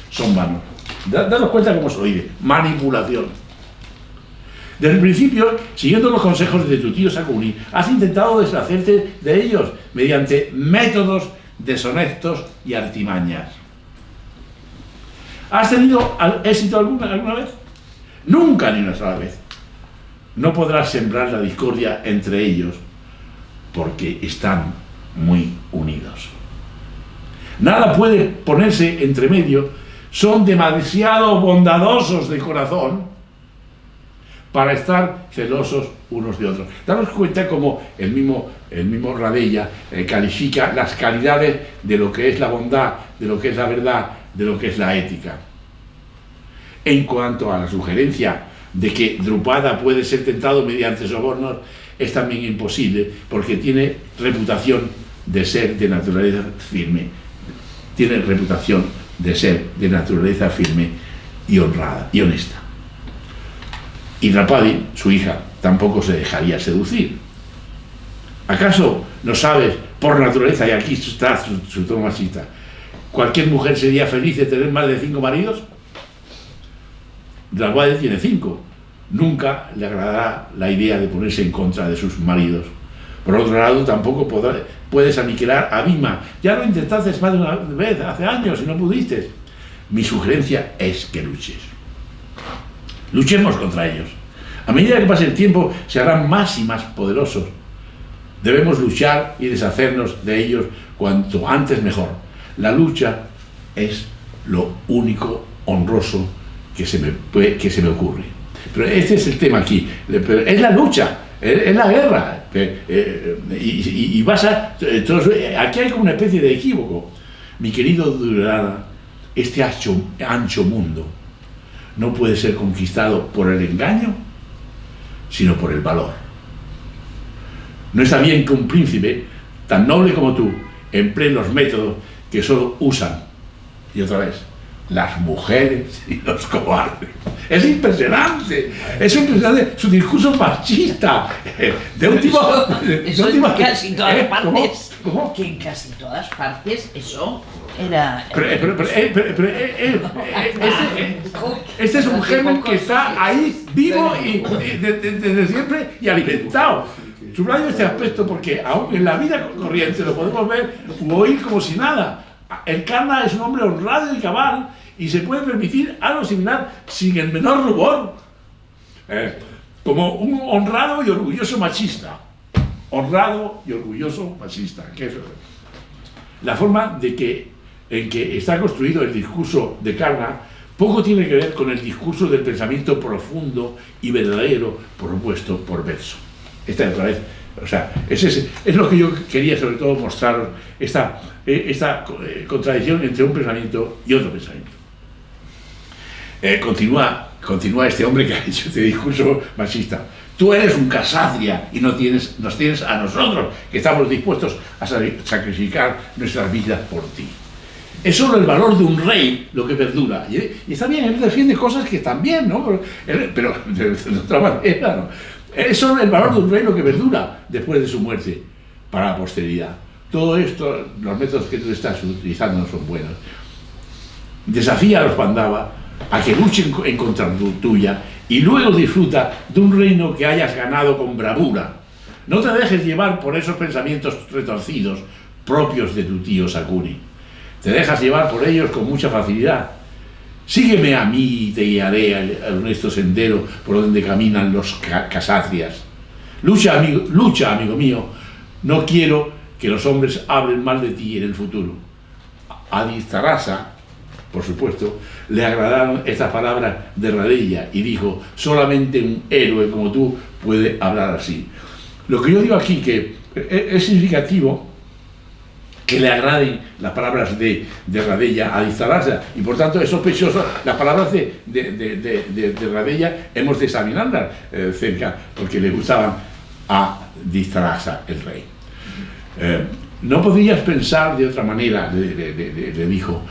son vanos. Daros cuenta cómo se oye: manipulación. Desde el principio, siguiendo los consejos de tu tío Sakuni, has intentado deshacerte de ellos mediante métodos deshonestos y artimañas. ¿Has tenido éxito alguna vez? Nunca, ni una sola vez. No podrás sembrar la discordia entre ellos porque están muy unidos. Nada puede ponerse entre medio, son demasiado bondadosos de corazón para estar celosos unos de otros. Daros cuenta cómo el mismo Radeya califica las calidades de lo que es la bondad, de lo que es la verdad, de lo que es la ética. En cuanto a la sugerencia de que Drupada puede ser tentado mediante sobornos, es también imposible, porque tiene reputación de ser de naturaleza firme. Tiene reputación de ser de naturaleza firme y honrada y honesta. Y Draupadi, su hija, tampoco se dejaría seducir. ¿Acaso no sabes, por naturaleza, y aquí está su tono machista, cualquier mujer sería feliz de tener más de 5 maridos? Draupadi tiene 5. Nunca le agradará la idea de ponerse en contra de sus maridos. Por otro lado, tampoco puedes aniquilar a Bhima. Ya lo intentaste más de una vez, hace años, y no pudiste. Mi sugerencia es que luches. Luchemos contra ellos. A medida que pase el tiempo, se harán más y más poderosos. Debemos luchar y deshacernos de ellos cuanto antes mejor. La lucha es lo único honroso que se me ocurre. Pero este es el tema aquí. Pero es la lucha, es la guerra. Y aquí hay como una especie de equívoco. Mi querido Duryodhana, este ancho mundo no puede ser conquistado por el engaño, sino por el valor. No está bien que un príncipe tan noble como tú emplee los métodos que solo usan, y otra vez, las mujeres y los cobardes. Es impresionante su discurso machista de un tipo... Eso en casi todas partes. ¿Cómo? Que en casi todas partes eso era... Este es un germen que está ahí vivo y desde siempre y alimentado. Subrayo este aspecto porque aún en la vida corriente lo podemos ver o oír como si nada. El Karna es un hombre honrado y cabal y se puede permitir algo similar sin el menor rubor, como un honrado y orgulloso machista. Honrado y orgulloso machista. ¿Qué es eso? La forma en que está construido el discurso de Karna poco tiene que ver con el discurso del pensamiento profundo y verdadero propuesto por verso. Esta otra vez, o sea, es lo que yo quería sobre todo mostrar, esta contradicción entre un pensamiento y otro pensamiento. Continúa continúa este hombre que ha hecho este discurso machista. Tú eres un casatria y nos tienes a nosotros, que estamos dispuestos a sacrificar nuestras vidas por ti. Es solo el valor de un rey lo que perdura. Y está bien, él defiende cosas que están bien, ¿no? Pero de otra manera, ¿no? Es solo el valor de un rey lo que perdura después de su muerte para la posteridad. Todo esto, los métodos que tú estás utilizando no son buenos. Desafía a los Pandava a que luchen en contra tuya y luego disfruta de un reino que hayas ganado con bravura. No te dejes llevar por esos pensamientos retorcidos propios de tu tío Sakuni. Te dejas llevar por ellos con mucha facilidad. Sígueme a mí y te guiaré al honesto sendero por donde caminan los casatrias. Lucha, amigo mío. No quiero que los hombres hablen mal de ti en el futuro. A Adithárasa, por supuesto, le agradaron estas palabras de Radella y dijo: solamente un héroe como tú puede hablar así. Lo que yo digo aquí que es significativo que le agraden las palabras de Radella a Adithárasa, y por tanto es sospechoso las palabras de Radella, hemos de examinarlas cerca, porque le gustaban a Adithárasa, el rey. No podrías pensar de otra manera, le dijo.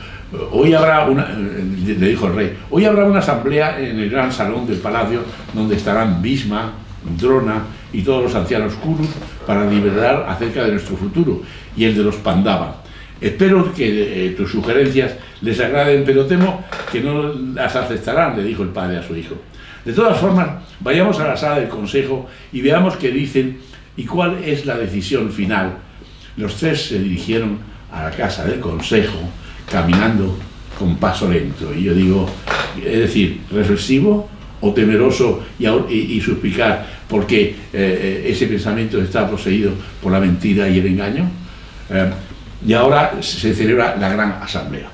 Hoy habrá le dijo el rey, hoy habrá una asamblea en el gran salón del palacio donde estarán Bhisma, Drona y todos los ancianos Kurus para deliberar acerca de nuestro futuro y el de los Pandava. Espero que tus sugerencias les agraden, pero temo que no las aceptarán, le dijo el padre a su hijo. De todas formas, vayamos a la sala del consejo y veamos qué dicen y cuál es la decisión final. Los tres se dirigieron a la casa del consejo, caminando con paso lento. Y yo digo, es decir, reflexivo o temeroso y suspicaz porque ese pensamiento está poseído por la mentira y el engaño. Y ahora se celebra la gran asamblea.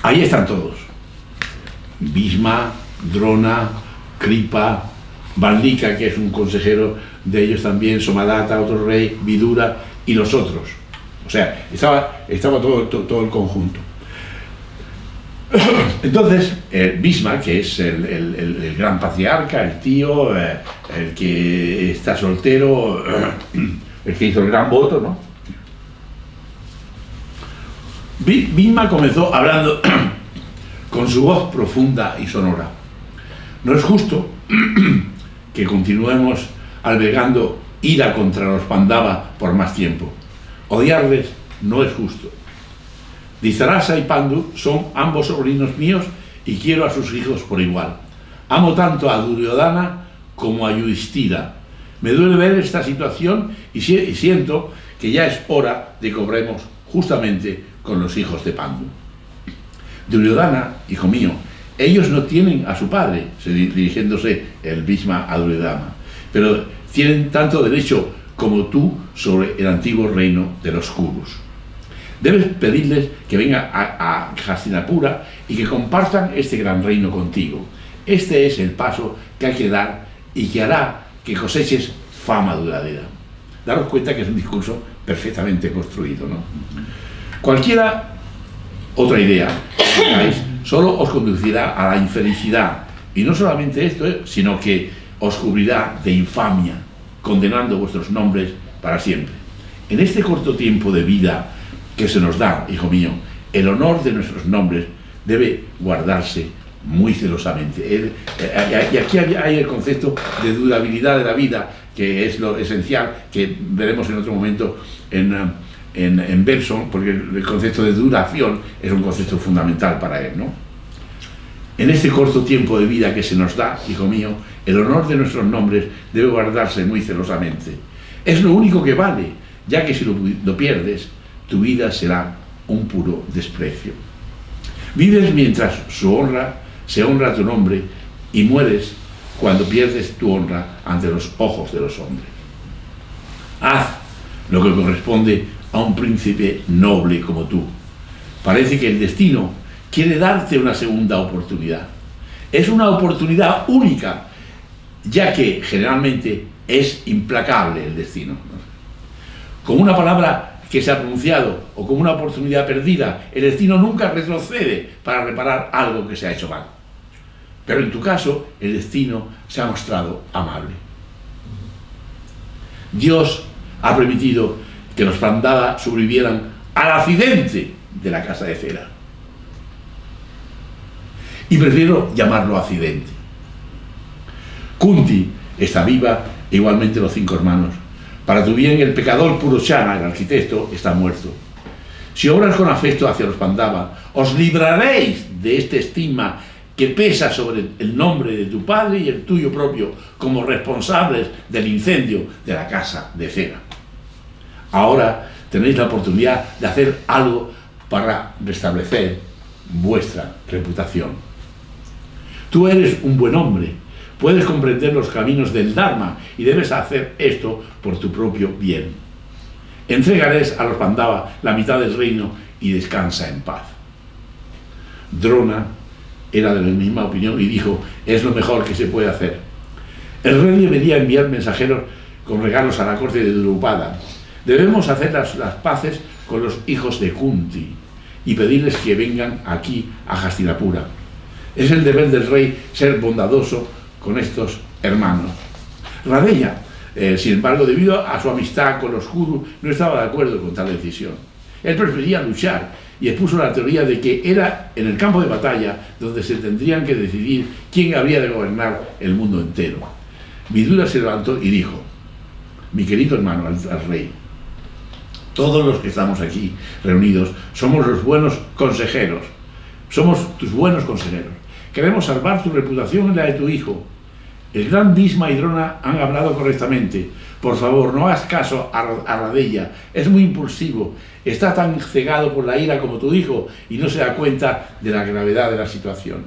Ahí están todos: Bhisma, Drona, Kripa, Valdika, que es un consejero de ellos también, Somadatta, otro rey, Vidura y los otros. O sea, estaba todo el conjunto. Entonces, Bhisma, que es el gran patriarca, el tío, el que está soltero, el que hizo el gran voto, ¿no? Bhisma comenzó hablando con su voz profunda y sonora. No es justo que continuemos albergando ira contra los Pandava por más tiempo. Odiarles no es justo. Adithárasa y Pandu son ambos sobrinos míos y quiero a sus hijos por igual. Amo tanto a Duryodhana como a Yudhishthira. Me duele ver esta situación y siento que ya es hora de que obremos justamente con los hijos de Pandu. Duryodhana, hijo mío, ellos no tienen a su padre, dirigiéndose el Bhisma a Duryodhana, pero tienen tanto derecho como tú sobre el antiguo reino de los Kurus. Debes pedirles que vengan a Hastinapura y que compartan este gran reino contigo. Este es el paso que hay que dar y que hará que coseches fama duradera. Daros cuenta que es un discurso perfectamente construido, ¿no? Cualquiera otra idea que tengáis solo os conducirá a la infelicidad. Y no solamente esto, sino que os cubrirá de infamia, condenando vuestros nombres para siempre. En este corto tiempo de vida que se nos da, hijo mío, el honor de nuestros nombres debe guardarse muy celosamente. Y aquí hay el concepto de durabilidad de la vida, que es lo esencial, que veremos en otro momento en Bergson, porque el concepto de duración es un concepto fundamental para él, ¿no? En este corto tiempo de vida que se nos da, hijo mío, el honor de nuestros nombres debe guardarse muy celosamente. Es lo único que vale, ya que si lo pierdes, tu vida será un puro desprecio. Vives mientras se honra tu nombre, y mueres cuando pierdes tu honra ante los ojos de los hombres. Haz lo que corresponde a un príncipe noble como tú. Parece que el destino quiere darte una segunda oportunidad. Es una oportunidad única, ya que generalmente es implacable el destino. Con una palabra que se ha pronunciado o como una oportunidad perdida, el destino nunca retrocede para reparar algo que se ha hecho mal. Pero en tu caso, el destino se ha mostrado amable. Dios ha permitido que los Pandava sobrevivieran al accidente de la casa de cera. Y prefiero llamarlo accidente. Kunti está viva, e igualmente los 5 hermanos. Para tu bien, el pecador Purochana, el arquitecto, está muerto. Si obras con afecto hacia los Pandava, os libraréis de este estigma que pesa sobre el nombre de tu padre y el tuyo propio como responsables del incendio de la casa de cera. Ahora tenéis la oportunidad de hacer algo para restablecer vuestra reputación. Tú eres un buen hombre, puedes comprender los caminos del Dharma y debes hacer esto por tu propio bien. Entregaréis a los Pandava la mitad del reino y descansa en paz. Drona era de la misma opinión y dijo: es lo mejor que se puede hacer. El rey debería enviar mensajeros con regalos a la corte de Drupada. Debemos hacer las paces con los hijos de Kunti y pedirles que vengan aquí a Hastinapura. Es el deber del rey ser bondadoso con estos hermanos. Radeya, sin embargo, debido a su amistad con los Kuru, no estaba de acuerdo con tal decisión. Él prefería luchar y expuso la teoría de que era en el campo de batalla donde se tendrían que decidir quién habría de gobernar el mundo entero. Vidura se levantó y dijo: mi querido hermano, al rey, todos los que estamos aquí reunidos somos los buenos consejeros, somos tus buenos consejeros. Queremos salvar tu reputación y la de tu hijo. El gran Bhisma y Drona han hablado correctamente. Por favor, no hagas caso a Radeya. Es muy impulsivo. Está tan cegado por la ira como tu hijo y no se da cuenta de la gravedad de la situación.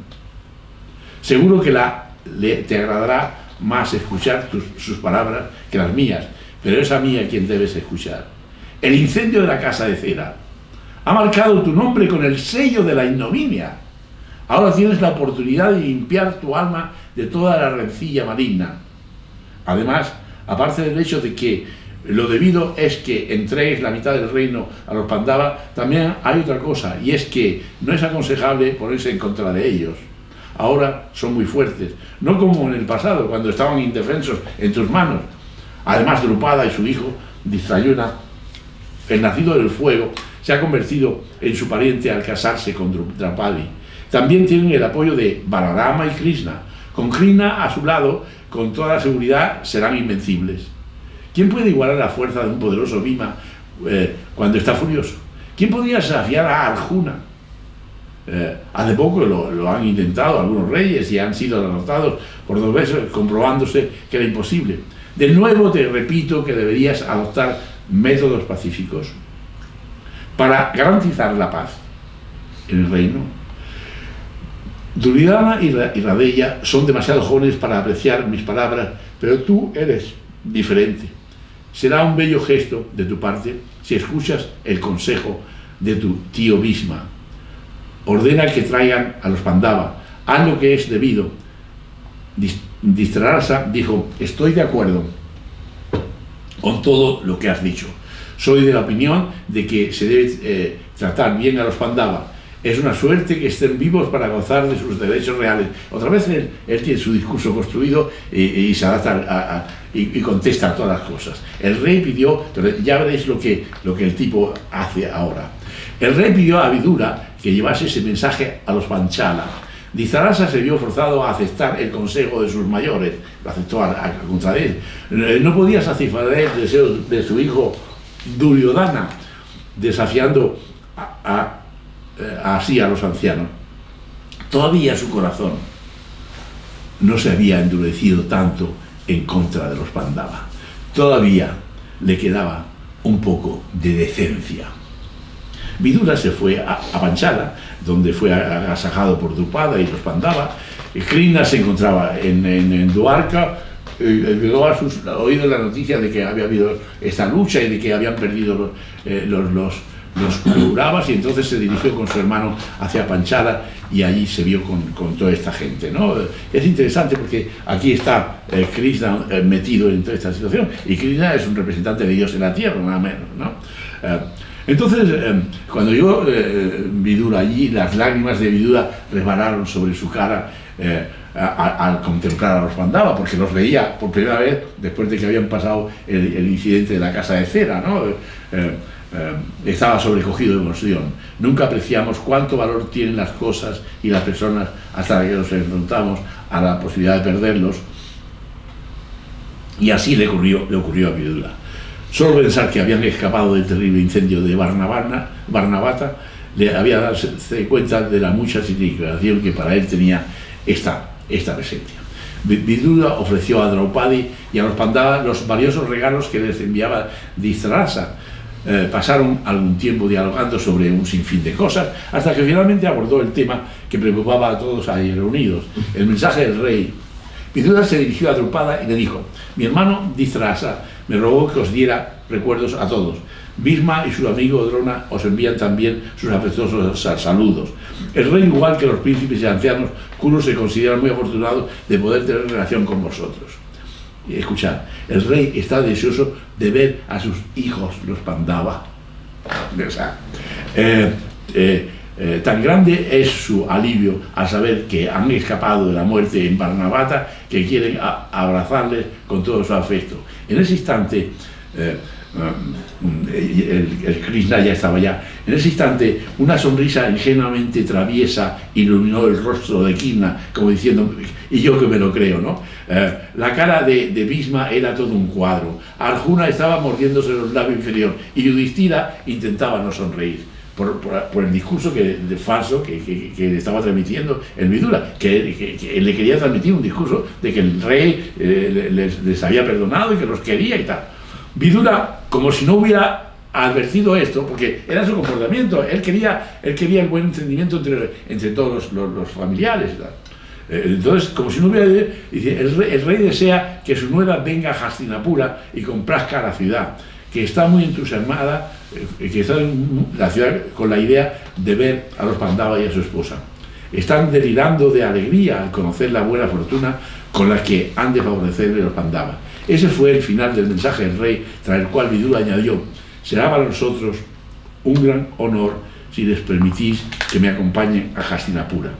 Seguro que te agradará más escuchar sus palabras que las mías, pero es a mí a quien debes escuchar. El incendio de la casa de cera ha marcado tu nombre con el sello de la ignominia. Ahora tienes la oportunidad de limpiar tu alma de toda la rencilla maligna. Además, aparte del hecho de que lo debido es que entregues la mitad del reino a los Pandava, también hay otra cosa, y es que no es aconsejable ponerse en contra de ellos. Ahora son muy fuertes, no como en el pasado, cuando estaban indefensos en tus manos. Además, Drupada y su hijo, Distrayuna, el nacido del fuego, se ha convertido en su pariente al casarse con Draupadi. También tienen el apoyo de Balarama y Krishna. Con Krishna a su lado, con toda la seguridad, serán invencibles. ¿Quién puede igualar la fuerza de un poderoso Bhima cuando está furioso? ¿Quién podría desafiar a Arjuna? Hace poco lo han intentado algunos reyes y han sido derrotados por 2 veces, comprobándose que era imposible. De nuevo te repito que deberías adoptar métodos pacíficos para garantizar la paz en el reino. Duryodhana y Radeya son demasiado jóvenes para apreciar mis palabras, pero tú eres diferente. Será un bello gesto de tu parte si escuchas el consejo de tu tío Bhisma. Ordena que traigan a los Pandava. Haz lo que es debido. Dhritarashtra dijo: estoy de acuerdo con todo lo que has dicho. Soy de la opinión de que se debe tratar bien a los Pandava. Es una suerte que estén vivos para gozar de sus derechos reales. Otra vez él tiene su discurso construido y se adapta y contesta a todas las cosas. El rey pidió, ya veréis lo que el tipo hace ahora. El rey pidió a Vidura que llevase ese mensaje a los Panchala. Dhritarashtra se vio forzado a aceptar el consejo de sus mayores, lo aceptó a contra él. No podía satisfacer el deseo de su hijo Duryodhana, desafiando así a los ancianos. Todavía su corazón no se había endurecido tanto en contra de los Pandava. Todavía le quedaba un poco de decencia. Vidura se fue a Panchala, donde fue agasajado por Drupada y los Pandava. Krishna se encontraba en Dwarka. Llegó a sus oídos la noticia de que había habido esta lucha y de que habían perdido los Kauravas, y entonces se dirigió con su hermano hacia Panchala y allí se vio con toda esta gente, ¿no? Es interesante porque aquí está Krishna metido en toda esta situación, y Krishna es un representante de Dios en la tierra, nada menos, ¿no? Entonces, cuando yo vi Vidura allí, las lágrimas de Vidura resbalaron sobre su cara al contemplar a los Pandava, porque los veía por primera vez después de que habían pasado el incidente de la casa de cera, ¿no? Estaba sobrecogido de emoción. Nunca apreciamos cuánto valor tienen las cosas y las personas hasta que nos enfrentamos a la posibilidad de perderlos. Y así le ocurrió a Vidura. Solo pensar que habían escapado del terrible incendio de Varnavata le había dado cuenta de la mucha significación que para él tenía esta presencia. Vidura ofreció a Draupadi y a los Pandavas los valiosos regalos que les enviaba Dhritarashtra. Pasaron algún tiempo dialogando sobre un sinfín de cosas, hasta que finalmente abordó el tema que preocupaba a todos ahí reunidos, el mensaje del rey. Vidura se dirigió a Drupada y le dijo: mi hermano Dhritarashtra me rogó que os diera recuerdos a todos. Bhisma y su amigo Drona os envían también sus afectuosos saludos. El rey, igual que los príncipes y ancianos, Kurus se consideran muy afortunados de poder tener relación con vosotros. Y escuchad, el rey está deseoso de ver a sus hijos, los Pandava. O sea, tan grande es su alivio al saber que han escapado de la muerte en Varnavata, que quieren abrazarles con todo su afecto. En ese instante, el Krishna ya estaba allá. En ese instante, una sonrisa ingenuamente traviesa iluminó el rostro de Krishna, como diciendo: y yo que me lo creo, ¿no? La cara de Bhisma era todo un cuadro. Arjuna estaba mordiéndose los labios inferior y Yudhishthira intentaba no sonreír por el discurso falso que le estaba transmitiendo el Vidura, que le quería transmitir un discurso de que el rey les había perdonado y que los quería y tal. Vidura, como si no hubiera advertido esto, porque era su comportamiento, él quería el buen entendimiento entre todos los familiares, ¿verdad? Entonces, como si no hubiera, dice, el rey desea que su nuera venga a Hastinapura y complazca a la ciudad, que está muy entusiasmada, que está en la ciudad con la idea de ver a los Pandava y a su esposa. Están delirando de alegría al conocer la buena fortuna con la que han de favorecerle los Pandava. Ese fue el final del mensaje del rey, tras el cual Vidura añadió: será para nosotros un gran honor si les permitís que me acompañen a Hastinapura.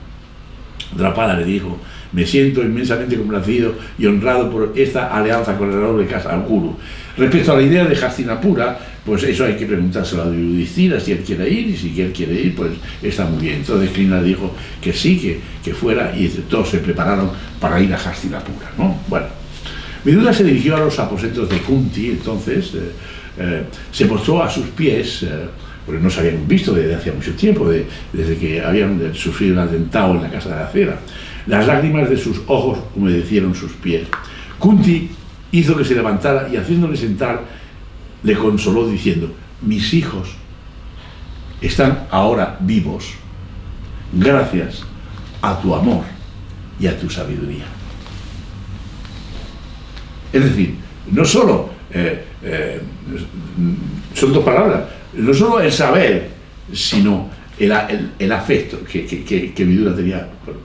Drupada le dijo: me siento inmensamente complacido y honrado por esta alianza con el noble casa Kuru. Respecto a la idea de Hastinapura, pues eso hay que preguntárselo a Yudhishthira, si él quiere ir, y si él quiere ir, pues está muy bien. Entonces Krishna dijo que sí, que fuera, y todos se prepararon para ir a Hastinapura, ¿no? Bueno, Vidura se dirigió a los aposentos de Kunti, entonces se postró a sus pies, porque no se habían visto desde hacía mucho tiempo, desde que habían sufrido un atentado en la casa de la cera. Las lágrimas de sus ojos humedecieron sus pies. Kunti hizo que se levantara y, haciéndole sentar, le consoló diciendo: mis hijos están ahora vivos gracias a tu amor y a tu sabiduría. Es decir, no solo son dos palabras, no solo el saber, sino el afecto que Vidura tenía por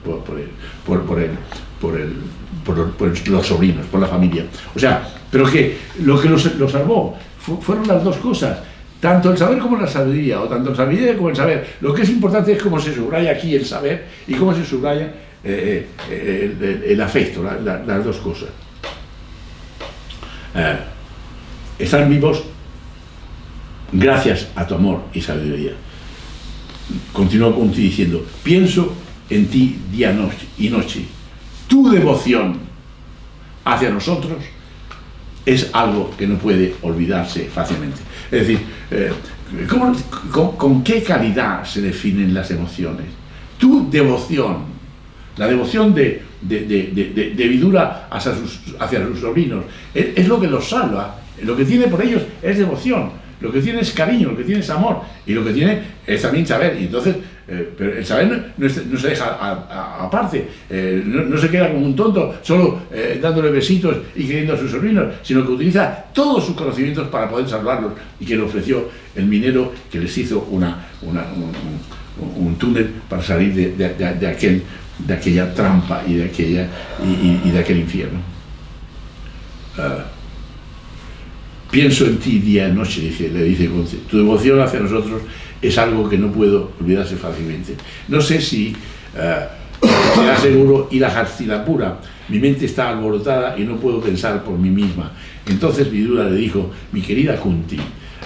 los sobrinos, por la familia. O sea, pero que lo que lo salvó fueron las dos cosas, tanto el saber como la sabiduría, o tanto la sabiduría como el saber. Lo que es importante es cómo se subraya aquí el saber y cómo se subraya el afecto, las dos cosas. Están vivos gracias a tu amor y sabiduría. Continuó Kunti diciendo: pienso en ti día y noche. Tu devoción hacia nosotros es algo que no puede olvidarse fácilmente. Es decir, ¿con qué calidad se definen las emociones? Tu devoción, la devoción de Vidura hacia sus sobrinos, es lo que los salva. Lo que tiene por ellos es devoción, lo que tiene es cariño, lo que tiene es amor, y lo que tiene es también saber. Y entonces, pero el saber no se deja aparte, no se queda como un tonto solo dándole besitos y queriendo a sus sobrinos, sino que utiliza todos sus conocimientos para poder salvarlos, y que le ofreció el minero que les hizo un túnel para salir de aquella trampa y de aquel infierno. pienso en ti día y noche, le dice Conce. Tu devoción hacia nosotros es algo que no puedo olvidarse fácilmente. No sé si será seguro ir a Hastinapura. Mi mente está alborotada y no puedo pensar por mí misma. Entonces Vidura le dijo: mi querida Kunti,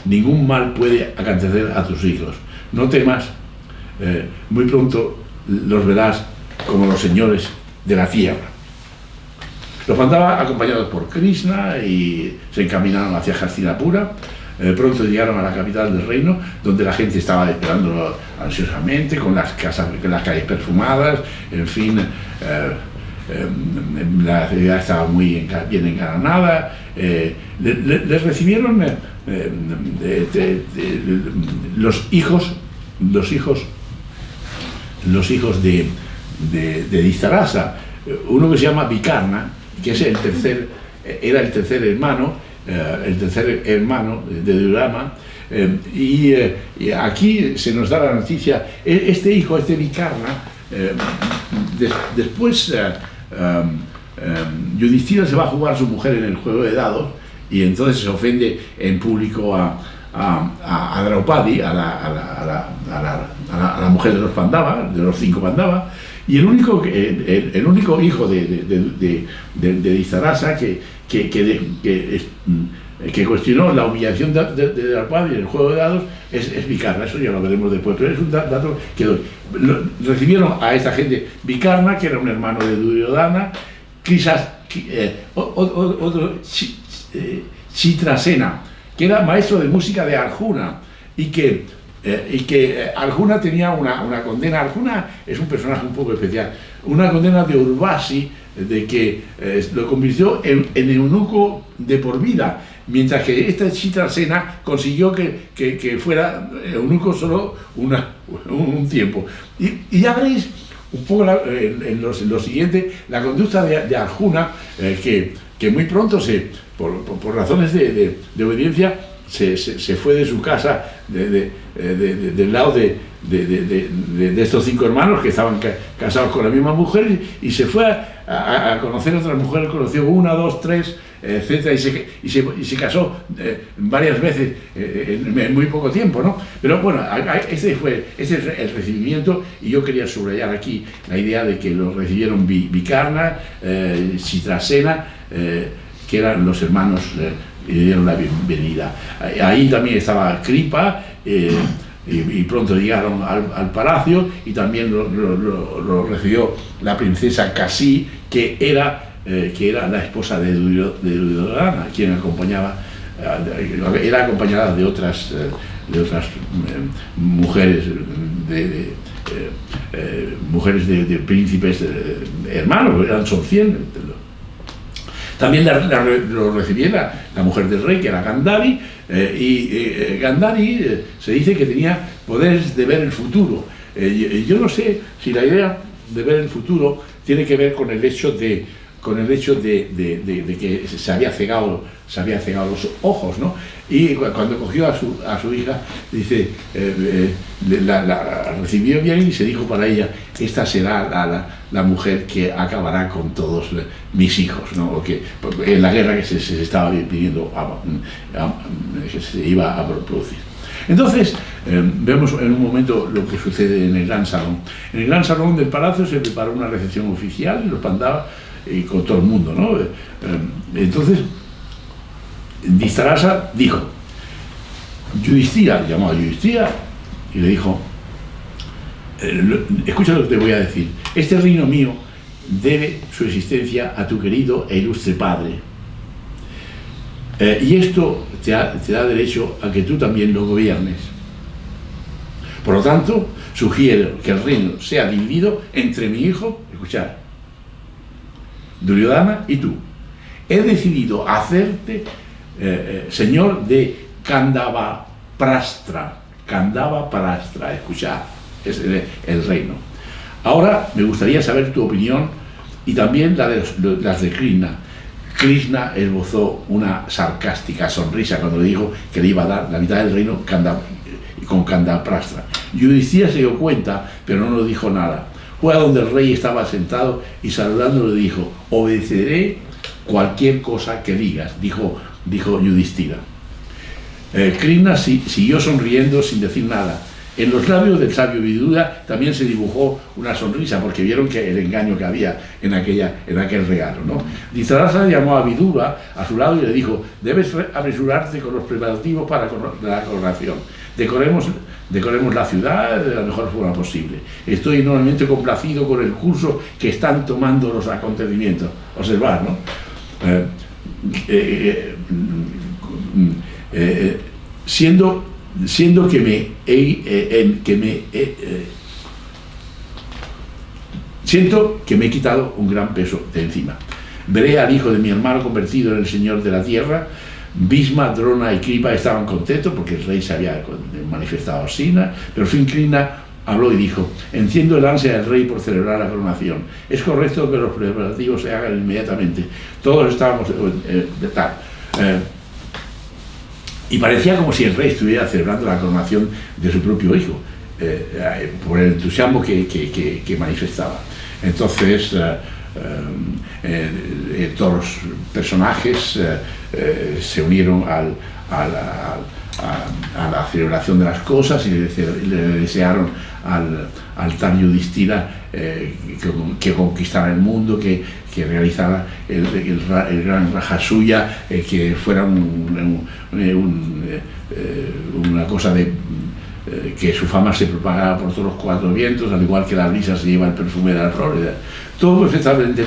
ningún mal puede acontecer a tus hijos. No temas, muy pronto los verás como los señores de la tierra. Los Pandava, acompañados por Krishna, y se encaminaron hacia Hastinapura. Pronto llegaron a la capital del reino, donde la gente estaba esperándolo ansiosamente, con las calles perfumadas, en fin. La ciudad estaba muy bien engalanada. Les recibieron los hijos de Dhritarashtra, uno que se llama Vikarna, que es era el tercer hermano de Duryodhana, y aquí se nos da la noticia. Este hijo, este Vikarna, después Yudhishthira se va a jugar a su mujer en el juego de dados, y entonces se ofende en público a Draupadi, a la mujer de los Pandava, de los 5 Pandava, y el único hijo de Dhritarashtra que cuestionó la humillación de Draupadi en el juego de dados es Vikarna. Eso ya lo veremos después, pero es un dato que doy. Recibieron a esta gente Vikarna, que era un hermano de Duryodhana, quizás otro Chitrasena, que era maestro de música de Arjuna, y que Arjuna tenía una condena. Arjuna es un personaje un poco especial, una condena de Urvasi, de que lo convirtió en eunuco de por vida, mientras que esta Chitrasena consiguió que fuera eunuco solo un tiempo. Y ya veréis un poco en lo siguiente la conducta de Arjuna, que muy pronto, por razones de obediencia, se fue de su casa, del lado de estos 5 hermanos que estaban casados con la misma mujer, y se fue a conocer otras mujeres. Conoció 1, 2, 3, etc. y se casó varias veces en muy poco tiempo, ¿no? Pero bueno, ese es el recibimiento, y yo quería subrayar aquí la idea de que lo recibieron Vikarna, Chitrasena, que eran los hermanos, y le dieron la bienvenida. Ahí también estaba Kripa, y pronto llegaron al palacio, y también lo recibió la princesa Kasi, que era la esposa de Duryodhana, quien era acompañada de otras mujeres de príncipes hermanos, son 100. También lo recibía la mujer del rey, que era Gandhari, y Gandhari se dice que tenía poderes de ver el futuro. Yo no sé si la idea de ver el futuro tiene que ver con el hecho de que se había cegado los ojos, ¿no? Y cuando cogió a su hija, dice, la recibió bien, y se dijo para ella: esta será la mujer que acabará con todos mis hijos, ¿no? Porque en la guerra que se estaba pidiendo, que se iba a producir. Entonces, vemos en un momento lo que sucede en el gran salón. En el gran salón del palacio se preparó una recepción oficial, los Pandava, y con todo el mundo, ¿no? Entonces, Dhritarashtra dijo, Yudhishthira, llamó a Yudhishthira y le dijo: escucha lo que te voy a decir. Este reino mío debe su existencia a tu querido e ilustre padre, y esto te da derecho a que tú también lo gobiernes. Por lo tanto, sugiero que el reino sea dividido entre mi hijo, escuchad, Duryodhana, y tú. He decidido hacerte señor de Kandavaprastra. Kandavaprastra, escuchad, es el reino. Ahora me gustaría saber tu opinión, y también las de Krishna. Krishna esbozó una sarcástica sonrisa cuando le dijo que le iba a dar la mitad del reino con Kandavaprastra. Yudhishthira se dio cuenta, pero no nos dijo nada. Fue a donde el rey estaba sentado, y saludándolo dijo: obedeceré cualquier cosa que digas, dijo Yudhishthira. Krishna siguió sonriendo sin decir nada. En los labios del sabio Vidura también se dibujó una sonrisa, porque vieron que el engaño que había en aquel regalo, ¿no? Dhritarashtra llamó a Vidura a su lado y le dijo: debes apresurarte con los preparativos para la coronación. Decoremos la ciudad de la mejor forma posible. Estoy enormemente complacido con el curso que están tomando los acontecimientos. Observar, ¿no? Siendo que siento que me he quitado un gran peso de encima. Veré al hijo de mi hermano convertido en el señor de la tierra. Bhisma, Drona y Kripa estaban contentos porque el rey se había manifestado así, pero al fin Krishna habló y dijo: enciendo el ansia del rey por celebrar la coronación. Es correcto que los preparativos se hagan inmediatamente. Todos estábamos y parecía como si el rey estuviera celebrando la coronación de su propio hijo, por el entusiasmo que manifestaba. Entonces, todos los personajes se unieron a la celebración de las cosas y le desearon al tal Yudhishthira que conquistara el mundo, que realizara el gran Rajasuya, que fuera una cosa de que su fama se propagara por todos los cuatro vientos, al igual que la brisa se lleva el perfume de la flor. Todo perfectamente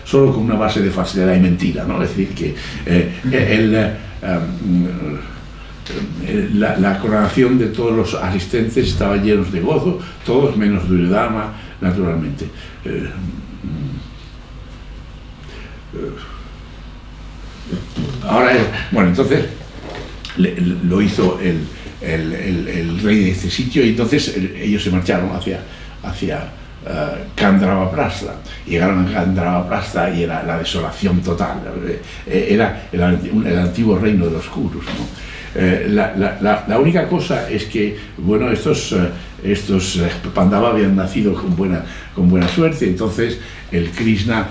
solo con una base de falsedad y mentira, ¿no? Es decir, que la coronación de todos los asistentes estaba llenos de gozo, todos menos Duryodhana, naturalmente. Ahora, bueno, entonces lo hizo el rey de este sitio, y entonces ellos se marcharon hacia Gandharvaprastha. Llegaron a Gandharvaprastha y era la desolación total. Era el antiguo reino de los Kurus, ¿no? La única cosa es que, bueno, estos Pandava habían nacido con buena suerte. Entonces el Krishna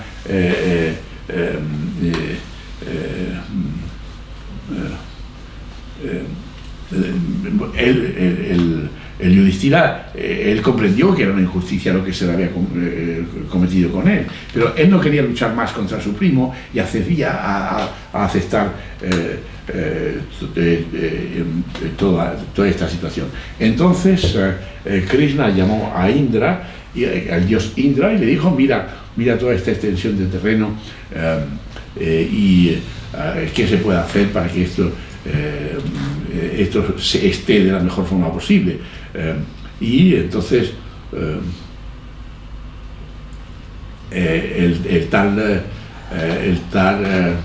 el Yudhishthira, él comprendió que era una injusticia lo que se le había cometido con él, pero él no quería luchar más contra su primo y accedía a aceptar toda esta situación. Entonces Krishna llamó a Indra, al dios Indra, y le dijo: mira toda esta extensión de terreno, y qué se puede hacer para que esto se esté de la mejor forma posible. Y entonces el tal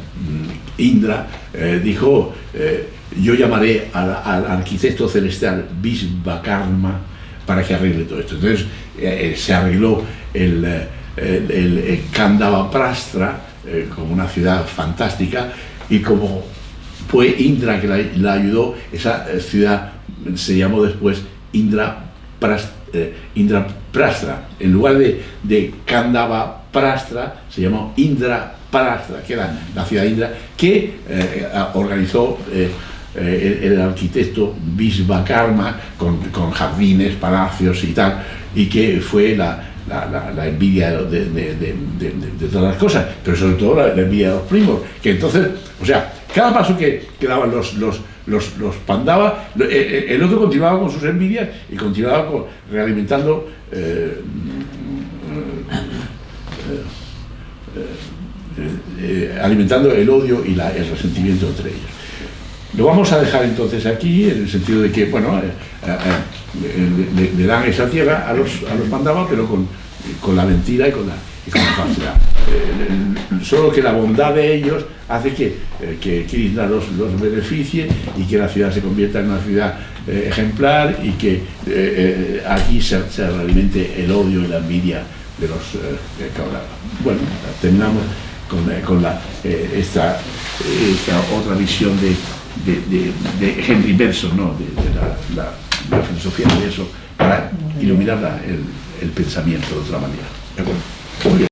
Indra dijo: yo llamaré al arquitecto celestial Vishvakarma para que arregle todo esto. Entonces se arregló el Gandharvaprastha como una ciudad fantástica, y como fue Indra que la ayudó, esa ciudad se llamó después Indraprastha. En lugar de Gandharvaprastha se llamó Indraprastha, que era la ciudad de Indra, que organizó el arquitecto Vishvakarma con jardines, palacios y tal, y que fue la envidia de todas las cosas, pero sobre todo la envidia de los primos, que entonces, o sea, cada paso que daban los Pandava, el otro continuaba con sus envidias y continuaba realimentando alimentando el odio y el resentimiento entre ellos. Lo vamos a dejar entonces aquí, en el sentido de que, bueno, le dan esa tierra a los Pandava, pero con la mentira y con la falsedad. Solo que la bondad de ellos hace que Krishna los beneficie y que la ciudad se convierta en una ciudad ejemplar, y que aquí se realimente el odio y la envidia de los cabras. Bueno, terminamos con esta otra visión de Henry Bergson, ¿no? de la filosofía de eso, para iluminar el pensamiento de otra manera. ¿De acuerdo? Muy bien.